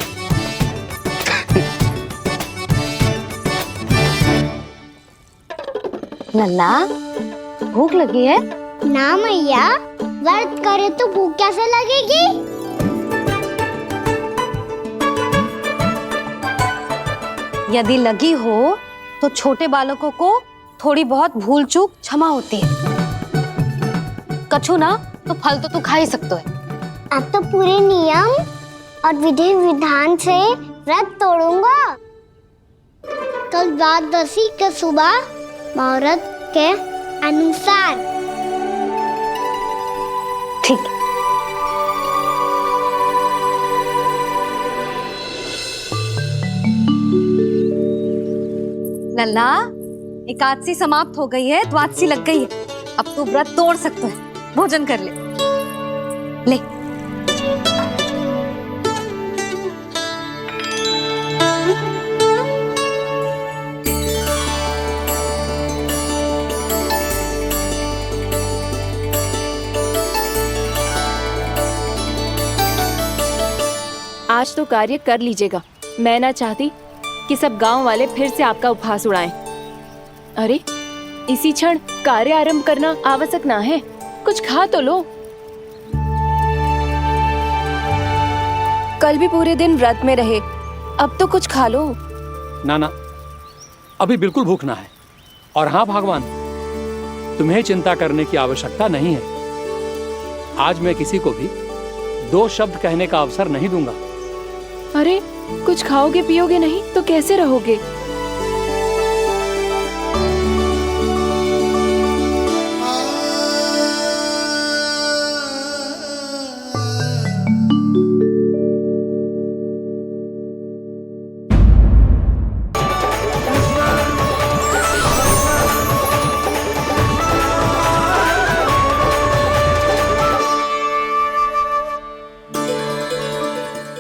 लल्ला, भूख लगी है? ना मैया, व्रत करे तो भूख कैसे लगेगी? यदि लगी हो तो छोटे बालकों को थोड़ी बहुत भूल चूक क्षमा होती है। कछु ना तो फल तो तू खा ही सकते है। अब तो पूरे नियम और विधि विधान से व्रत तोड़ूंगा। कल द्वादशी के सुबह मुहूर्त के अनुसार। ठीक। लल्ला, एकादशी समाप्त हो गई है, द्वादशी लग गई है। अब तू व्रत तोड़ सकते है। भोजन कर ले। ले। आज तो कार्य कर लीजिएगा। मैं ना चाहती कि सब गांव वाले फिर से आपका उपहास उड़ाएं। अरे इसी क्षण कार्य आरंभ करना आवश्यक ना है। कुछ खा तो लो। कल भी पूरे दिन व्रत में रहे, अब तो कुछ खा लो। ना, अभी बिल्कुल भूख ना है। और हाँ भगवान, तुम्हें चिंता करने की आवश्यकता नहीं है। आज मैं किसी को भी 2 शब्द कहने का अवसर नहीं दूंगा। अरे कुछ खाओगे पियोगे नहीं तो कैसे रहोगे?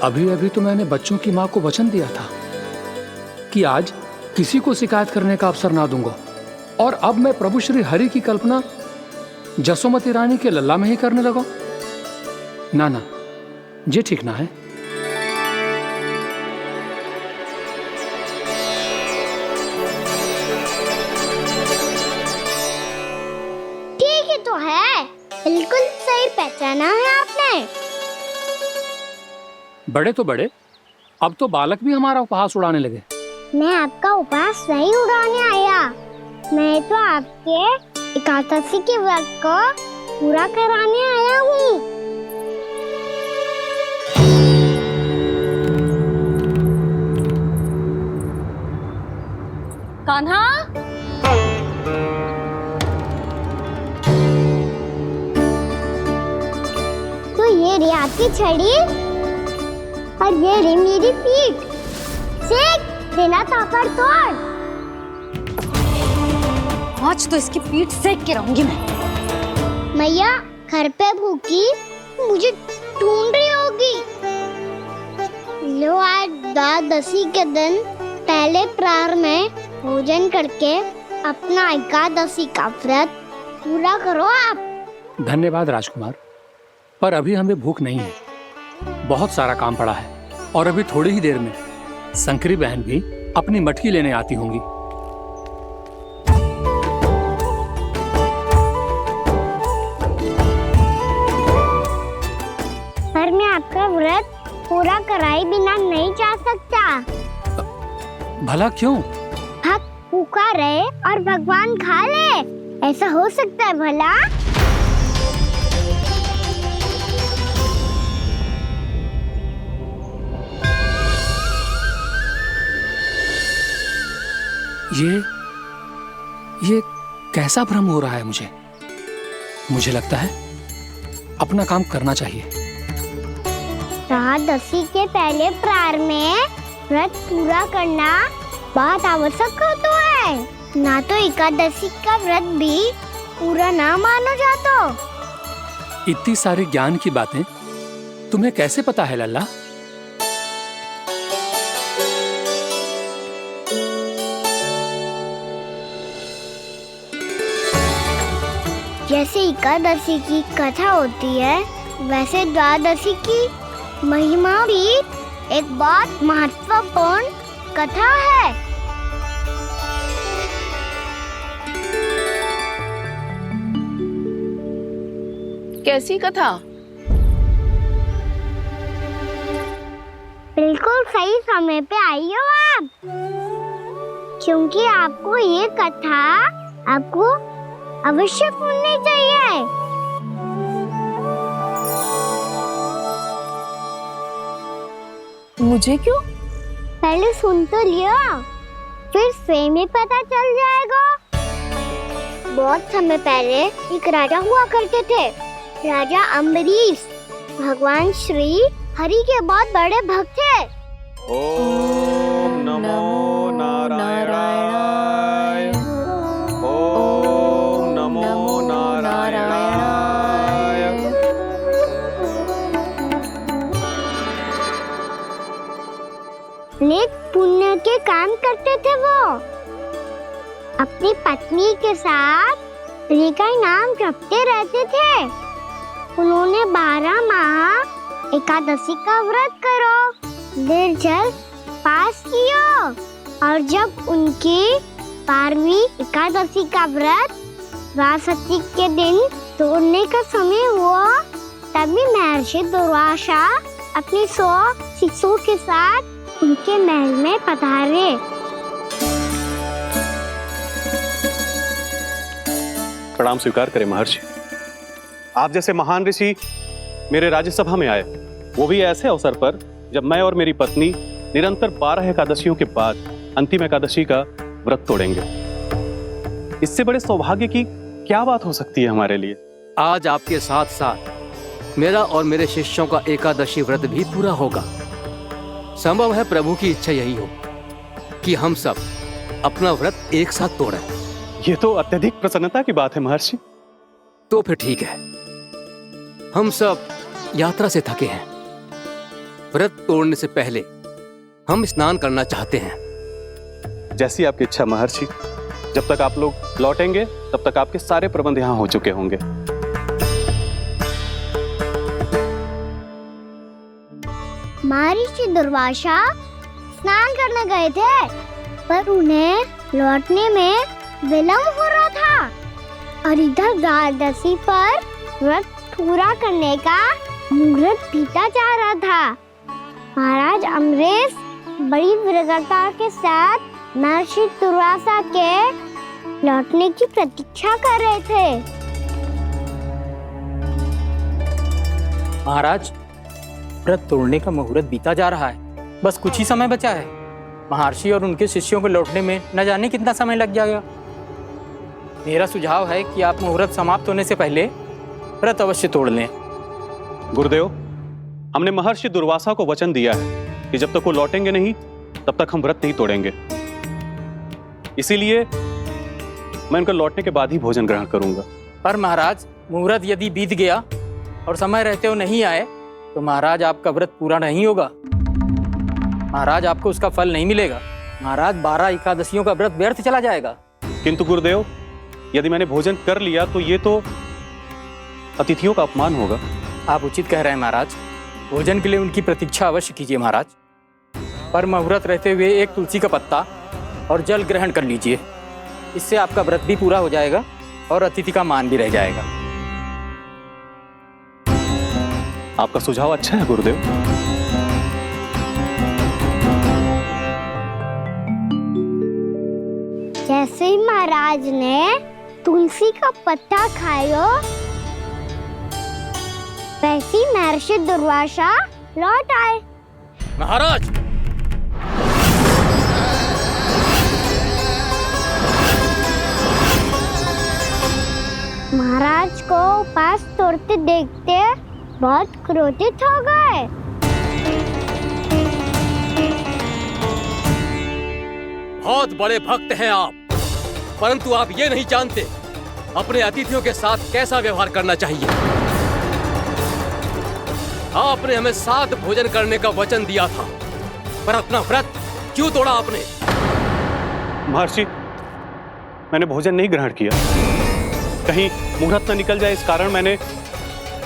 अभी अभी तो मैंने बच्चों की माँ को वचन दिया था कि आज किसी को शिकायत करने का अवसर ना दूंगा। और अब मैं प्रभु श्री हरि की कल्पना जसोमती रानी के लल्ला में ही करने लगा। ना, ये ठीक ना है। ठीक ही तो है, बिल्कुल सही पहचाना है आपने। बड़े तो बड़े, अब तो बालक भी हमारा उपहास उड़ाने लगे। मैं आपका उपहास नहीं उड़ाने आया, मैं तो आपके एकादशी के व्रत को पूरा कराने आया हूँ। कान्हा, तो ये की छड़ी और ये रही मेरी पीठ। सेक देना ताकत तोड़। आज तो इसकी पीठ सेक के रहूंगी मैं। मैया घर पे भूखी मुझे ढूंढ रही होगी। लो आज द्वादशी के दिन पहले प्रहर में भोजन करके अपना एकादशी का व्रत पूरा करो आप। धन्यवाद राजकुमार, पर अभी हमें भूख नहीं है। बहुत सारा काम पड़ा है और अभी थोड़ी ही देर में शंकरी बहन भी अपनी मटकी लेने आती होंगी। पर मैं आपका व्रत पूरा कराए बिना नहीं जा सकता। भला क्यों? भक्त भूखा रहे और भगवान खा ले, ऐसा हो सकता है भला? ये कैसा भ्रम हो रहा है मुझे? मुझे लगता है अपना काम करना चाहिए। द्वादशी के पहले प्रहर में व्रत पूरा करना बहुत आवश्यक होता है, ना तो एकादशी का व्रत भी पूरा ना मानो जातो। इतनी सारी ज्ञान की बातें तुम्हें कैसे पता है लल्ला? जैसे एकादशी की कथा होती है, वैसे द्वादशी की महिमा भी एक बहुत महत्वपूर्ण कथा है। कैसी कथा? बिल्कुल सही समय पे आई हो आप, क्योंकि आपको ये कथा आपको अवश्य सुननी चाहिए। मुझे क्यों? पहले सुन तो लियो, फिर स्वयं ही पता चल जाएगा। बहुत समय पहले एक राजा हुआ करते थे, राजा अम्बरीश। भगवान श्री हरि के बहुत बड़े भक्त थे। ओम नमो नारायणाय। ओम नमो नारायणाय। नेक पुण्य के काम करते थे वो। अपनी पत्नी के साथ हरि का नाम जपते रहते थे। उन्होंने 12 माह एकादशी का व्रत करो निर्जल पास किया, और जब उनकी 12वीं एकादशी का व्रत द्वादशी के दिन तोड़ने का समय हुआ, तभी महर्षि दुर्वासा अपनी 100 शिष्यों के साथ उनके महल में पधारे। प्रणाम स्वीकार करें महर्षि। आप जैसे महान ऋषि मेरे राज्यसभा में आए, वो भी ऐसे अवसर पर जब मैं और मेरी पत्नी निरंतर 12 एकादशियों के बाद अंतिम एकादशी का व्रत तोड़ेंगे। इससे बड़े सौभाग्य की क्या बात हो सकती है हमारे लिए? आज आपके साथ साथ मेरा और मेरे शिष्यों का एकादशी व्रत भी पूरा होगा। संभव है प्रभु की इच्छा यही हो कि हम सब अपना व्रत एक साथ तोड़ें। ये तो अत्यधिक प्रसन्नता की बात है महर्षि। तो फिर ठीक है, हम सब यात्रा से थके हैं। व्रत तोड़ने से पहले हम स्नान करना चाहते हैं। जैसी आपकी इच्छा महर्षि। जब तक आप लोग लौटेंगे तब तक आपके सारे प्रबंध यहाँ हो चुके होंगे। महर्षि दुर्वासा स्नान करने गए थे, पर उन्हें लौटने में विलंब हो रहा था, और इधर द्वादशी पर व्रत पूरा करने का मुहूर्त बीता जा रहा था। महाराज अम्बरीश बड़ी विरक्ता के साथ महर्षि दुर्वासा के लौटने की प्रतीक्षा कर रहे थे। महाराज, व्रत तोड़ने का मुहूर्त बीता जा रहा है, बस कुछ ही समय बचा है। महर्षि और उनके शिष्यों को लौटने में न जाने कितना समय लग जाएगा। मेरा सुझाव है कि आप मुहूर्त समाप्त होने से पहले व्रत अवश्य तोड़ लें। गुरुदेव, हमने महर्षि दुर्वासा को वचन दिया है कि जब तक वो लौटेंगे नहीं तब तक हम व्रत नहीं तोड़ेंगे। इसीलिए मैं उनका लौटने के बाद ही भोजन ग्रहण करूंगा। पर महाराज, मुहूर्त यदि बीत गया और समय रहते हो नहीं आए तो महाराज आपका व्रत पूरा नहीं होगा। महाराज आपको उसका फल नहीं मिलेगा। महाराज 12 एकादशियों का व्रत व्यर्थ चला जाएगा। किंतु गुरुदेव, यदि मैंने भोजन कर लिया तो ये तो अतिथियों का अपमान होगा। आप उचित कह रहे हैं महाराज। भोजन के लिए उनकी प्रतीक्षा अवश्य कीजिए महाराज। पर मुहूर्त रहते हुए एक तुलसी का पत्ता और जल ग्रहण कर लीजिए। इससे आपका व्रत भी पूरा हो जाएगा और अतिथि का मान भी रह जाएगा। आपका सुझाव अच्छा है गुरुदेव। जैसे ही महाराज ने तुलसी का पत्ता खाया, वैसे ही महर्षि दुर्वासा लौट आए। महाराज, महाराज को उपास तोड़ते देखते बहुत क्रोधित हो गए। बहुत बड़े भक्त हैं आप, परंतु आप ये नहीं जानते अपने अतिथियों के साथ कैसा व्यवहार करना चाहिए। आपने हमें साथ भोजन करने का वचन दिया था, पर अपना व्रत क्यों तोड़ा आपने? महर्षि, मैंने भोजन नहीं ग्रहण किया। कहीं मुहूर्त न निकल जाए इस कारण मैंने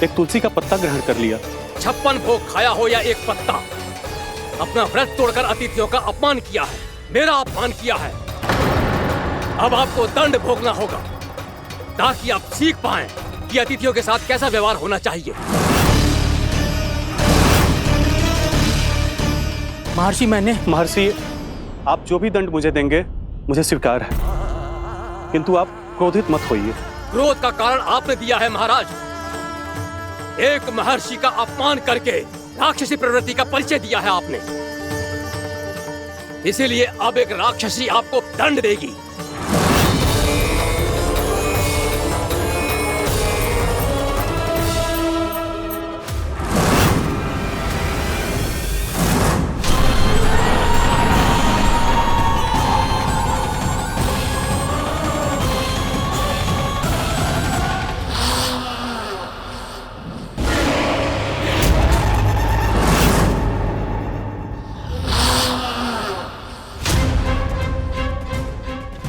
एक तुलसी का पत्ता ग्रहण कर लिया। 56 भोग खाया हो या एक पत्ता, अपना व्रत तोड़कर अतिथियों का अपमान किया है, मेरा अपमान किया है। अब आपको दंड भोगना होगा ताकि आप सीख पाएं कि अतिथियों के साथ कैसा व्यवहार होना चाहिए। महर्षि, आप जो भी दंड मुझे देंगे मुझे स्वीकार है, किंतु आप क्रोधित मत होइए। क्रोध का कारण आपने दिया है महाराज। एक महर्षि का अपमान करके राक्षसी प्रवृत्ति का परिचय दिया है आपने। इसीलिए अब एक राक्षसी आपको दंड देगी।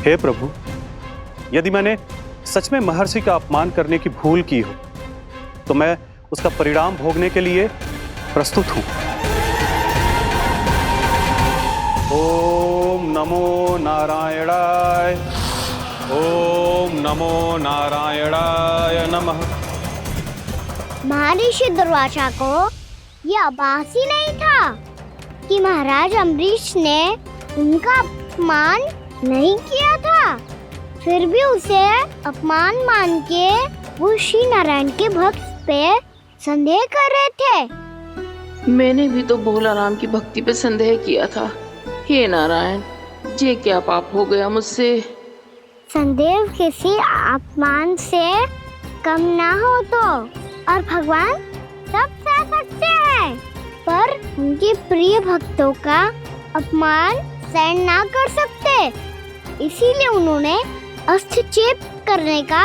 हे प्रभु, यदि मैंने सच में महर्षि का अपमान करने की भूल की हो तो मैं उसका परिणाम भोगने के लिए प्रस्तुत हूं। ओम नमो नारायणाय, ओम नमो नारायणाय नमः। महर्षि दुर्वासा को यह आभास ही नहीं था कि महाराज अम्बरीश ने उनका अपमान नहीं किया था। फिर भी उसे अपमान मान के वो श्री नारायण के भक्त पे संदेह कर रहे थे। मैंने भी तो भोला राम की भक्ति पे संदेह किया था। हे नारायण, ये क्या पाप हो गया मुझसे? संदेह किसी अपमान से कम ना हो तो, और भगवान सब सह सकते हैं, पर उनके प्रिय भक्तों का अपमान सहन ना कर सकते। इसीलिए उन्होंने हस्तक्षेप करने का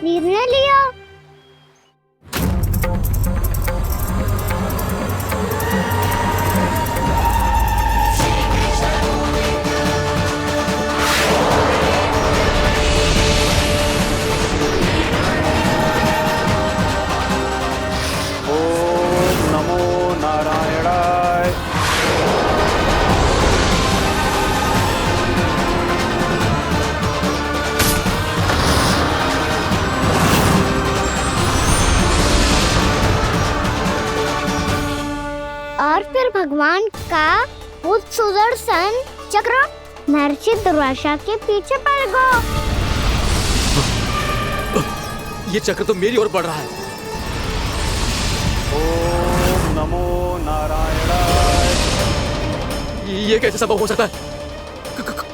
निर्णय लिया। ओम नमो नारायणाय। और फिर भगवान का वो सुदर्शन चक्र महर्षि दुर्वासा के पीछे पड़ गया। ये चक्र तो मेरी ओर बढ़ रहा है। ओम नमो नारायणाय। ये कैसे संभव हो सकता है?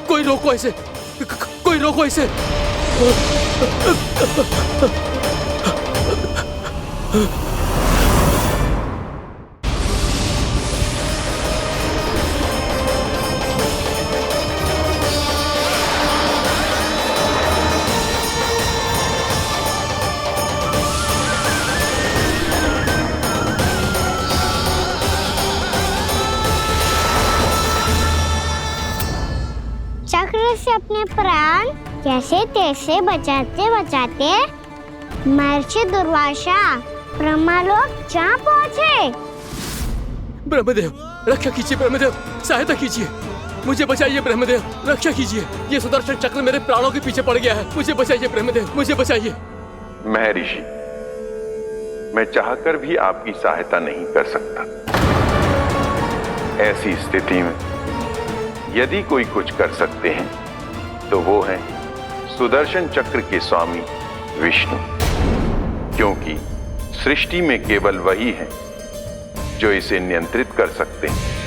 कोई रोको इसे, कोई रोको इसे। अपने प्राण जैसे तैसे बचाते बचाते महर्षि दुर्वासा ब्रह्मलोक जहाँ पहुँचे। ब्रह्मदेव रक्षा कीजिए, ब्रह्मदेव सहायता कीजिए, मुझे बचाइए ब्रह्मदेव, रक्षा कीजिए। ये सुदर्शन चक्र मेरे प्राणों के पीछे पड़ गया है, मुझे बचाइए ब्रह्मदेव, मुझे बचाइए। महर्षि, मैं चाहकर भी आपकी सहायता नहीं कर सकता। ऐसी स्थिति में यदि कोई कुछ कर सकते हैं तो वो है सुदर्शन चक्र के स्वामी विष्णु, क्योंकि सृष्टि में केवल वही है जो इसे नियंत्रित कर सकते हैं।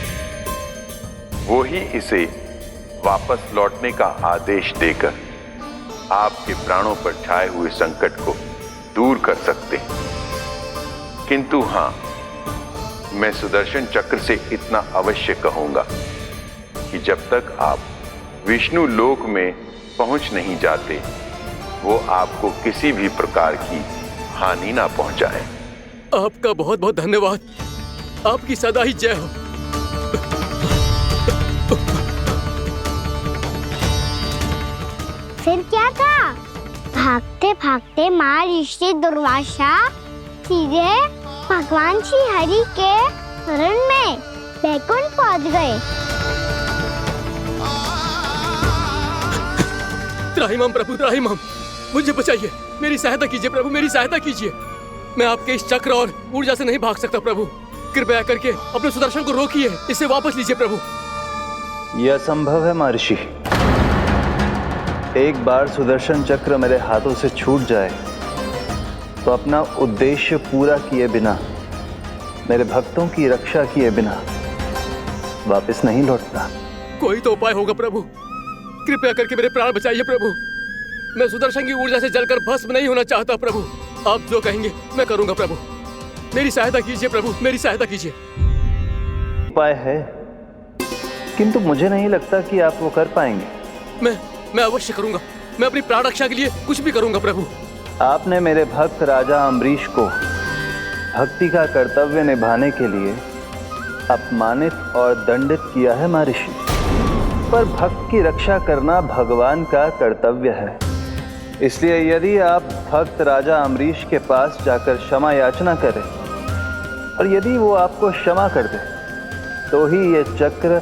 वो ही इसे वापस लौटने का आदेश देकर आपके प्राणों पर छाए हुए संकट को दूर कर सकते हैं। किंतु हां, मैं सुदर्शन चक्र से इतना अवश्य कहूंगा कि जब तक आप विष्णु लोक में पहुंच नहीं जाते, वो आपको किसी भी प्रकार की हानि ना पहुंचाए। आपका बहुत बहुत धन्यवाद, आपकी सदा ही जय हो। फिर क्या था? भागते भागते महर्षि दुर्वासा सीधे भगवान श्री हरि के शरण में बैकुंठ पहुंच गए। त्राहिमाम प्रभु, त्राहिमाम, मुझे बचाइए, मेरी सहायता कीजिए प्रभु, मेरी सहायता कीजिए। मैं आपके इस चक्र और ऊर्जा से नहीं भाग सकता प्रभु, कृपया करके अपने सुदर्शन को रोकिए, इसे वापस लीजिए प्रभु। यह असंभव है महर्षि। एक बार सुदर्शन चक्र मेरे हाथों से छूट जाए तो अपना उद्देश्य पूरा किए बिना, मेरे भक्तों की रक्षा किए बिना वापस नहीं लौटता। कोई तो उपाय होगा प्रभु, कृपया करके मेरे प्राण बचाइए प्रभु। मैं सुदर्शन की ऊर्जा से जलकर भस्म नहीं होना चाहता प्रभु। आप जो कहेंगे मैं करूंगा प्रभु, मेरी सहायता कीजिए प्रभु, मेरी सहायता कीजिए। उपाय है, किंतु मुझे नहीं लगता कि आप वो कर पाएंगे। मैं अवश्य करूंगा, मैं अपनी प्राण रक्षा के लिए कुछ भी करूंगा प्रभु। आपने मेरे भक्त राजा अम्बरीश को भक्ति का कर्तव्य निभाने के लिए अपमानित और दंडित किया है महर्षि, पर भक्त की रक्षा करना भगवान का कर्तव्य है। इसलिए यदि आप भक्त राजा अम्बरीश के पास जाकर क्षमा याचना करें और यदि वो आपको क्षमा कर दे तो ही ये चक्र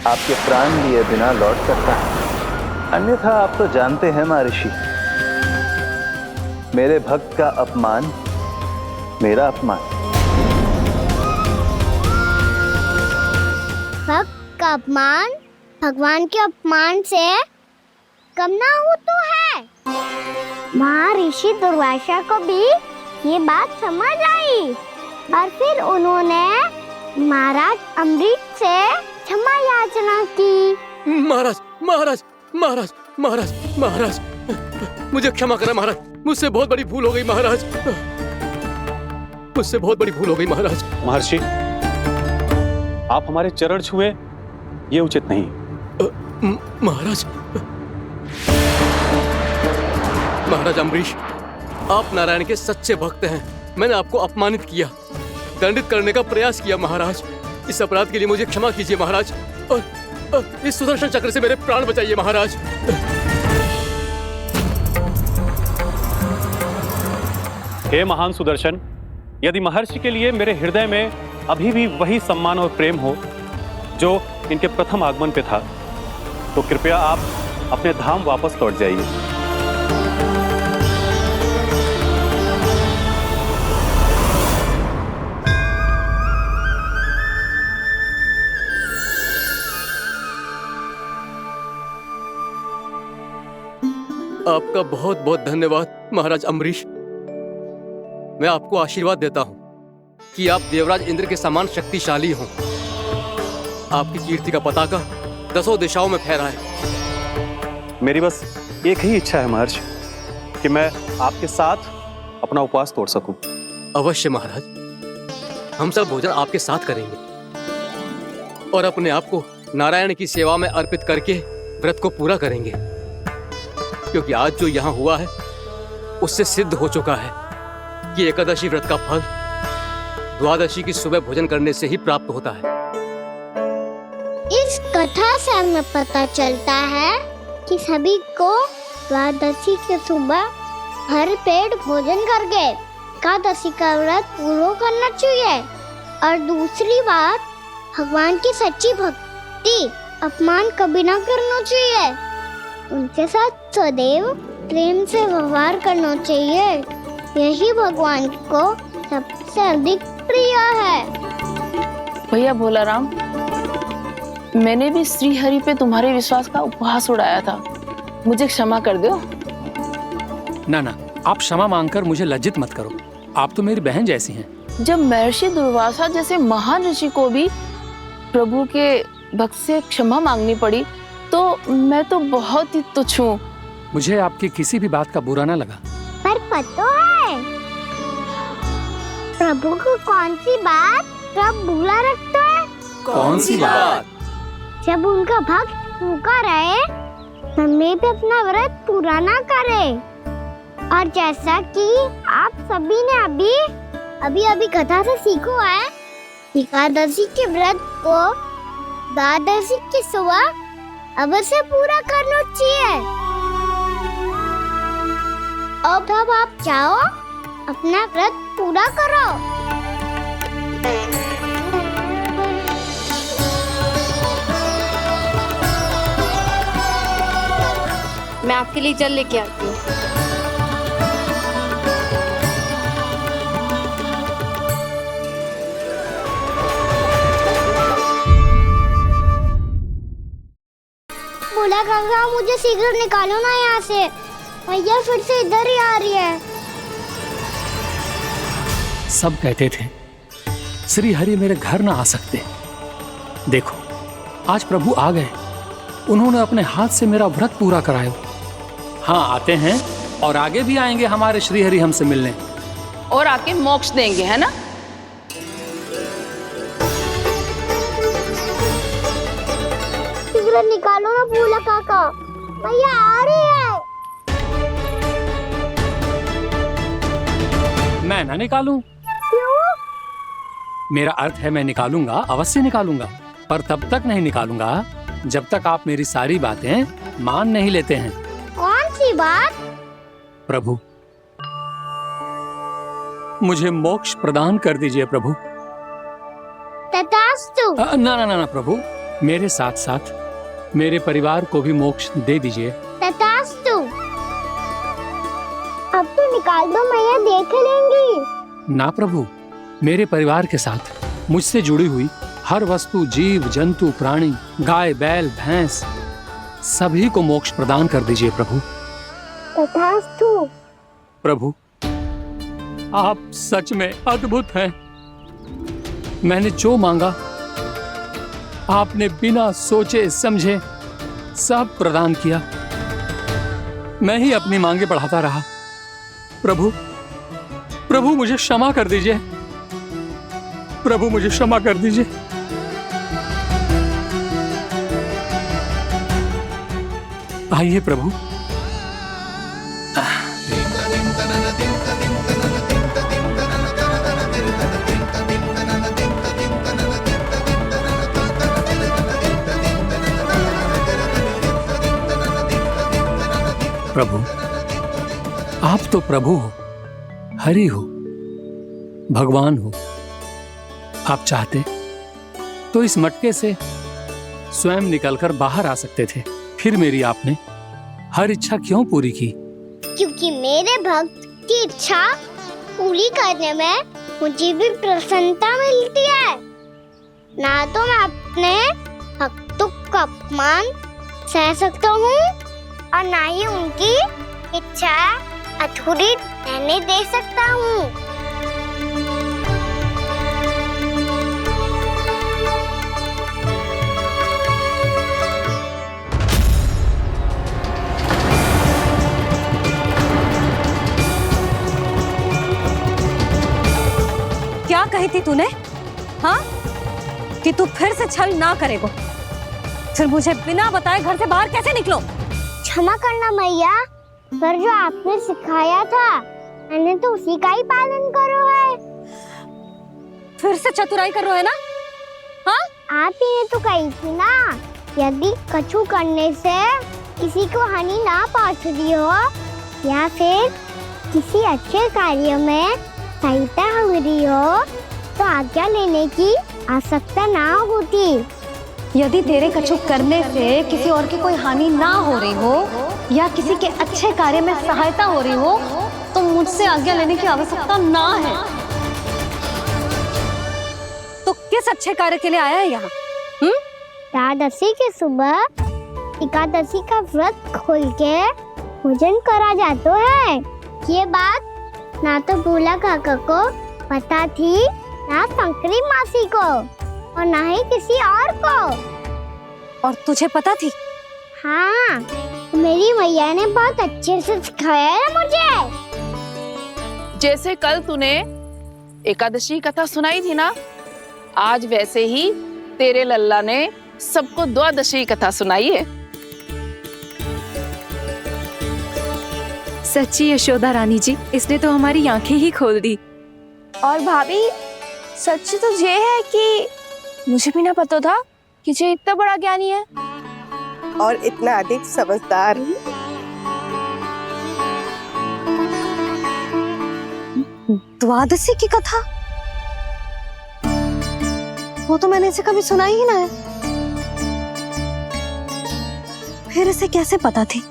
आपके प्राण लिए बिना लौट सकता है। अन्यथा आप तो जानते हैं महर्षि, मेरे भक्त का अपमान मेरा अपमान। भक्त का अपमान भगवान के अपमान से कम ना हो तो है। महर्षि दुर्वासा को भी ये बात समझ आई और फिर उन्होंने महाराज अम्बरीश से क्षमा याचना की। महाराज महाराज महाराज महाराज महाराज, मुझे क्षमा करें महाराज, मुझसे बहुत बड़ी भूल हो गई महाराज, मुझसे बहुत बड़ी भूल हो गई महाराज। महर्षि, आप हमारे चरण छुए ये उचित नहीं। महाराज, महाराज अम्बरीश, आप नारायण के सच्चे भक्त हैं। मैंने आपको अपमानित किया, दंडित करने का प्रयास किया महाराज। इस अपराध के लिए मुझे क्षमा कीजिए महाराज, और इस सुदर्शन चक्र से मेरे प्राण बचाइए महाराज। हे महान सुदर्शन, यदि महर्षि के लिए मेरे हृदय में अभी भी वही सम्मान और प्रेम हो जो इनके प्रथम आगमन पे था, तो कृपया आप अपने धाम वापस लौट जाइए। आपका बहुत बहुत धन्यवाद महाराज अम्बरीश। मैं आपको आशीर्वाद देता हूं कि आप देवराज इंद्र के समान शक्तिशाली हों। आपकी कीर्ति का पताका दसों दिशाओं में फहराए। मेरी बस एक ही इच्छा है महर्षि, कि मैं आपके साथ अपना उपवास तोड़ सकूं। अवश्य महाराज, हम सब भोजन आपके साथ करेंगे और अपने आप को नारायण की सेवा में अर्पित करके व्रत को पूरा करेंगे, क्योंकि आज जो यहाँ हुआ है उससे सिद्ध हो चुका है कि एकादशी व्रत का फल द्वादशी की सुबह भोजन करने से ही प्राप्त होता है। इस कथा से हमें पता चलता है कि सभी को द्वादशी के सुबह भर पेट भोजन करके एकादशी का व्रत पूरा करना चाहिए। और दूसरी बात, भगवान की सच्ची भक्ति अपमान कभी ना करना चाहिए। उनके साथ सदैव प्रेम से व्यवहार करना चाहिए। यही भगवान को सबसे अधिक प्रिय है। भैया भोलाराम, मैंने भी श्री हरि पे तुम्हारे विश्वास का उपहास उड़ाया था, मुझे क्षमा कर दो। ना ना, आप क्षमा मांगकर मुझे लज्जित मत करो, आप तो मेरी बहन जैसी हैं। जब महर्षि दुर्वासा जैसे महान ऋषि को भी प्रभु के भक्त से क्षमा मांगनी पड़ी, तो मैं तो बहुत ही तुच्छ हूँ। मुझे आपकी किसी भी बात का बुरा ना लगा। पर पता है प्रभु को कौन सी बात सब भूला रखता है? कौन सी बात? जब उनका भक्त भूखा रहे, समय पे अपना व्रत पूरा ना करे। और जैसा कि आप सभी ने अभी कथा से सीखो है, एकादशी के व्रत को द्वादशी की सुबह अवश्य पूरा करना चाहिए। अब आप जाओ, अपना व्रत पूरा करो। मैं आपके लिए जल लेके आती हूँ। बोला गंगा, मुझे शीघ्र निकालो ना यहाँ से, भैया फिर से इधर ही आ रही है। सब कहते थे श्री हरि मेरे घर ना आ सकते। देखो, आज प्रभु आ गए, उन्होंने अपने हाथ से मेरा व्रत पूरा कराया। हाँ, आते हैं और आगे भी आएंगे हमारे श्री हरि हमसे मिलने, और आके मोक्ष देंगे, है ना? शीघ्र निकालो ना भोला काका, भैया आ रही है। मैं ना निकालूं? क्यों? मेरा अर्थ है मैं निकालूंगा, अवश्य निकालूंगा, पर तब तक नहीं निकालूंगा जब तक आप मेरी सारी बातें मान नहीं लेते हैं। कौन सी बात? प्रभु, मुझे मोक्ष प्रदान कर दीजिए प्रभु। तथास्तु। ना ना ना प्रभु, मेरे साथ साथ मेरे परिवार को भी मोक्ष दे दीजिए। तथास्तु। अब तो निकाल दो, मैया देख लेंगी। ना प्रभु, मेरे परिवार के साथ मुझसे जुड़ी हुई हर वस्तु, जीव जंतु, प्राणी, गाय बैल भैंस, सभी को मोक्ष प्रदान कर दीजिए प्रभु। तथास्तु। प्रभु, आप सच में अद्भुत हैं। मैंने जो मांगा आपने बिना सोचे समझे सब प्रदान किया। मैं ही अपनी मांगे बढ़ाता रहा। प्रभु, प्रभु मुझे क्षमा कर दीजिए। प्रभु मुझे क्षमा कर दीजिए। आइए प्रभु। प्रभु, आप तो प्रभु हो, हरि हो, भगवान हो। आप चाहते तो इस मटके से स्वयं निकलकर बाहर आ सकते थे, फिर मेरी आपने हर इच्छा क्यों पूरी की? क्योंकि मेरे भक्त की इच्छा पूरी करने में मुझे भी प्रसन्नता मिलती है। ना तो मैं अपने भक्तों का अपमान सह सकता हूँ और ना ही उनकी इच्छा अधूरी रहने दे सकता हूँ। क्या कही थी तूने? हाँ, कि तू फिर से छल ना करेगा। फिर मुझे बिना बताए घर से बाहर कैसे निकलो? क्षमा करना मैया, पर जो आपने सिखाया था मैंने तो उसी का ही पालन करो है। फिर से चतुराई कर रहे हो है ना? हाँ? आप ही ने तो कही थी ना, यदि कछु करने से किसी को हानि ना पहुंच रही हो या फिर किसी अच्छे कार्य में सहायता हो रही हो तो आज्ञा लेने की आवश्यकता ना होती। यदि तेरे कछु करने से किसी और की कोई हानि ना हो रही हो या किसी के अच्छे कार्य में सहायता हो रही हो तो मुझसे आज्ञा लेने की आवश्यकता ना है। तो किस अच्छे कार्य के लिए आया है यहाँ? एकादशी के सुबह एकादशी का व्रत खोल के भोजन करा जाता है। ये बात ना तो भोला काका को पता थी, ना शंकरी मासी को और ना ही किसी और को। और तुझे पता थी? हाँ, मेरी मैया ने बहुत अच्छे से सिखाया है मुझे। जैसे कल तूने एकादशी कथा सुनाई थी ना, आज वैसे ही तेरे लल्ला ने सबको द्वादशी कथा सुनाई है। सच्ची यशोदा रानी जी, इसने तो हमारी आंखें ही खोल दी। और भाभी सच तो ये है कि मुझे भी ना पता था कि ये इतना बड़ा ज्ञानी है और इतना अधिक समझदार। द्वादशी की कथा? वो तो मैंने इसे कभी सुना ही ना है। फिर इसे कैसे पता थी?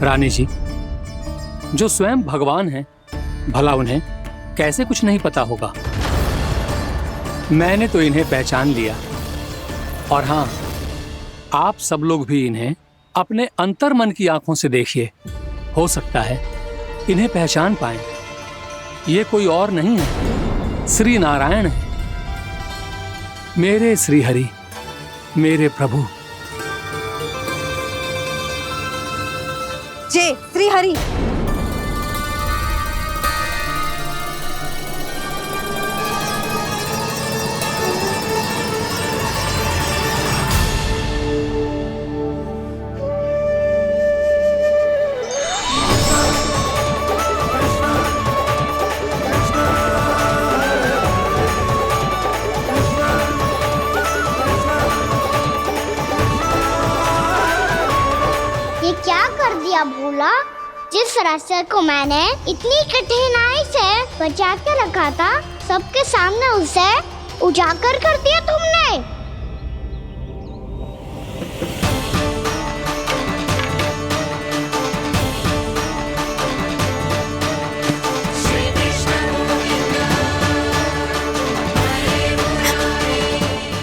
रानी जी, जो स्वयं भगवान हैं, भला उन्हें कैसे कुछ नहीं पता होगा। मैंने तो इन्हें पहचान लिया। और हाँ, आप सब लोग भी इन्हें अपने अंतर्मन की आंखों से देखिए, हो सकता है इन्हें पहचान पाएं। ये कोई और नहीं है, श्री नारायण है, मेरे श्री हरि, मेरे प्रभु। जय श्री हरि। ये क्या कर दिया भोला? जिस रास्ते को मैंने इतनी कठिनाई से बचा के रखा था, सबके सामने उसे उजागर कर दिया तुमने।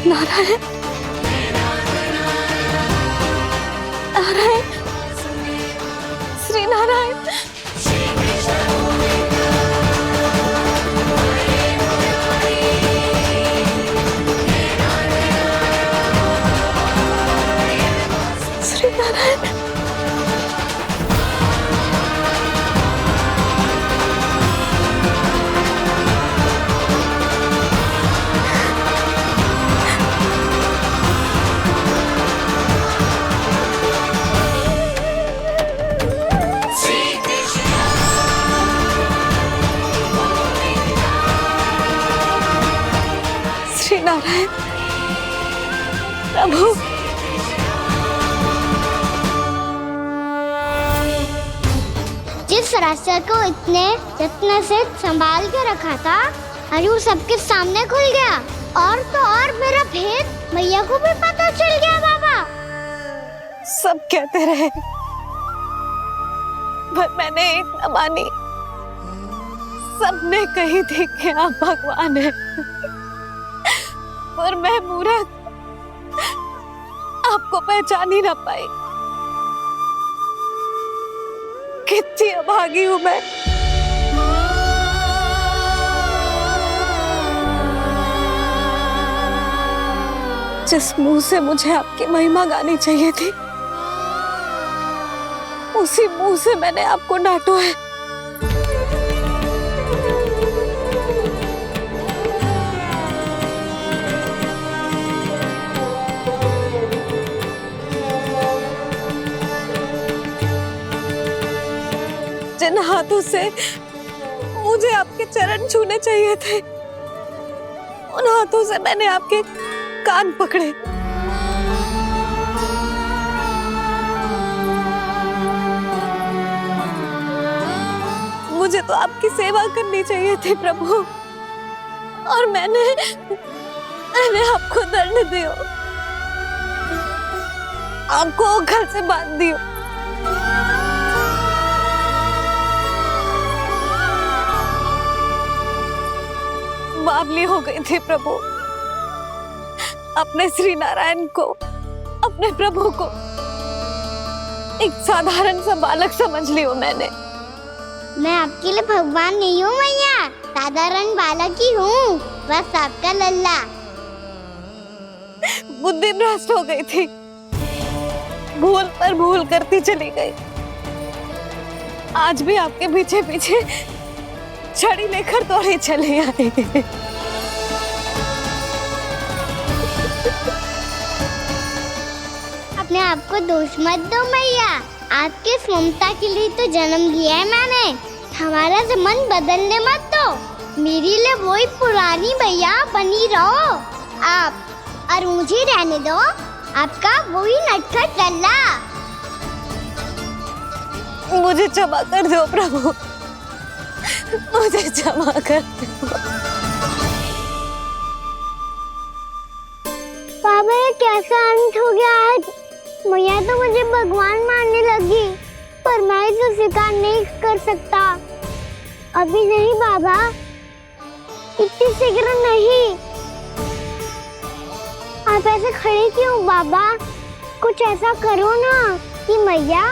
नारायण, नारायण, श्री नारायण। श्री नारायण। श्री नारायण प्रभु। जिस रास्ते को इतने यत्न से संभाल के रखा था, आज वो सबके सामने खुल गया। और तो और मेरा भेद मैया को भी पता चल गया। बाबा सब कहते रहे पर मैंने एक न मानी। सबने कही थी कि आप भगवान हैं, पर मैं मूर्ख आपको पहचान ही ना पाई। कितनी अभागी हूं मैं। जिस मुंह से मुझे आपकी महिमा गानी चाहिए थी, उसी मुंह से मैंने आपको डांटा है। जिन हाथों से मुझे आपके चरण छूने चाहिए थे, उन हाथों से मैंने आपके कान पकड़े। मुझे तो आपकी सेवा करनी चाहिए थी प्रभु, और मैंने आपको दंड दियो, आपको घर से बांध दियो। बावली हो गई थी प्रभु। अपने श्री नारायण को, अपने प्रभु को एक साधारण सा बालक समझ लियो मैंने। मैं आपके लिए भगवान नहीं हूँ मैया, साधारण बालक ही हूँ, बस आपका लल्ला। बुद्धि भ्रष्ट हो गई थी, भूल पर भूल करती चली गई। आज भी आपके पीछे पीछे छड़ी लेकर दौड़े चले आए। अपने आप को दोष मत दो मैया, आपके ममता के लिए तो जन्म लिया है मैंने। हमारा मन बदलने मत दो, मेरे लिए वही पुरानी भैया बनी रहो आप, और मुझे रहने दो आपका वही नटखट लल्ला। मुझे क्षमा कर दो प्रभु, मुझे क्षमा कर दो। बाबा ये कैसा अंत हो गया आज? मैया तो मुझे भगवान मानने लगी, पर मैं इसे स्वीकार नहीं कर सकता। अभी नहीं बाबा, इतनी शीघ्र नहीं। आप ऐसे खड़े क्यों बाबा? कुछ ऐसा करो ना कि मैया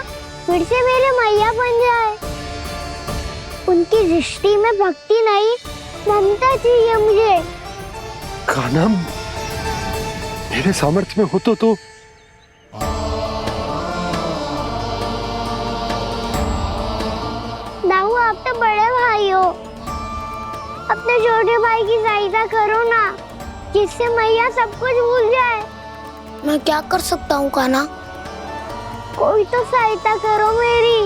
फिर से मेरे मैया बन जाए। उनकी दृष्टि में भक्ति नहीं, ममता चाहिए मुझे। कान्हा, मेरे सामर्थ्य में हो तो दाऊ, आप तो बड़े भाई हो, अपने छोटे भाई की सहायता करो ना, जिससे मैया सब कुछ भूल जाए। मैं क्या कर सकता हूँ कान्हा? कोई तो सहायता करो मेरी।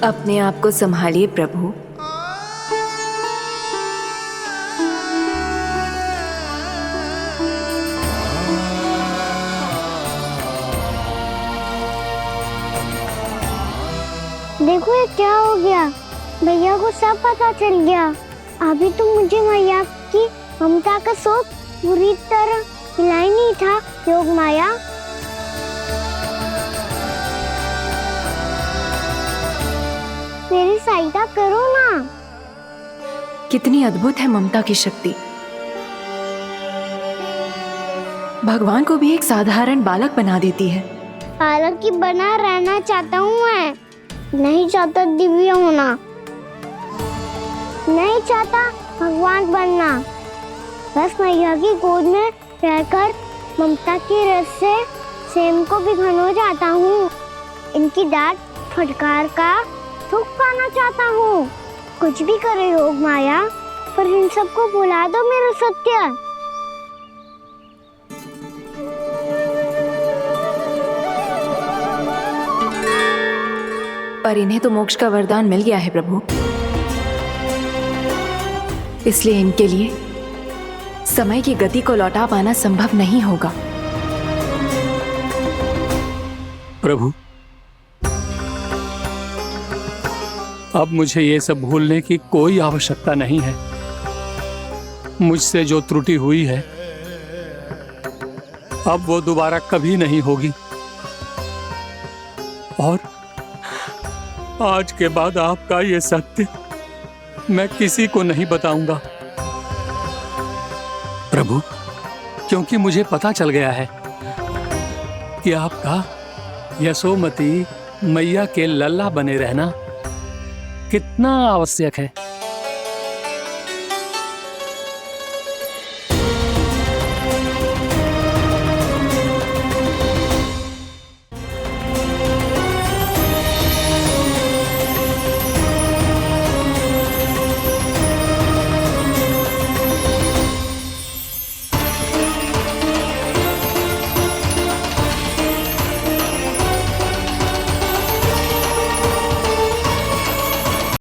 अपने आप को संभालिए प्रभु। देखो ये क्या हो गया, भैया को सब पता चल गया। अभी तो मुझे मैया की ममता का शौक पूरी तरह मिला ही नहीं था। योग माया, मेरी सहायता करो ना। कितनी अद्भुत है ममता की शक्ति। भगवान को भी एक साधारण बालक बना देती है। बालक की बना रहना चाहता हूँ मैं, नहीं चाहता दिव्य होना, नहीं चाहता भगवान बनना। बस मैया की गोद में रहकर ममता की रस से सेम को भिगोना चाहता हूँ। इनकी डांट फटकार का सुख पाना चाहता हूँ। कुछ भी करे योग माया, पर इन सबको भुला दो मेरा सत्य। पर इन्हें तो मोक्ष का वरदान मिल गया है प्रभु, इसलिए इनके लिए समय की गति को लौटा पाना संभव नहीं होगा। प्रभु, अब मुझे ये सब भूलने की कोई आवश्यकता नहीं है। मुझसे जो त्रुटि हुई है अब वो दोबारा कभी नहीं होगी, और आज के बाद आपका ये सत्य मैं किसी को नहीं बताऊंगा प्रभु, क्योंकि मुझे पता चल गया है कि आपका यशोमती मैया के लल्ला बने रहना कितना आवश्यक है।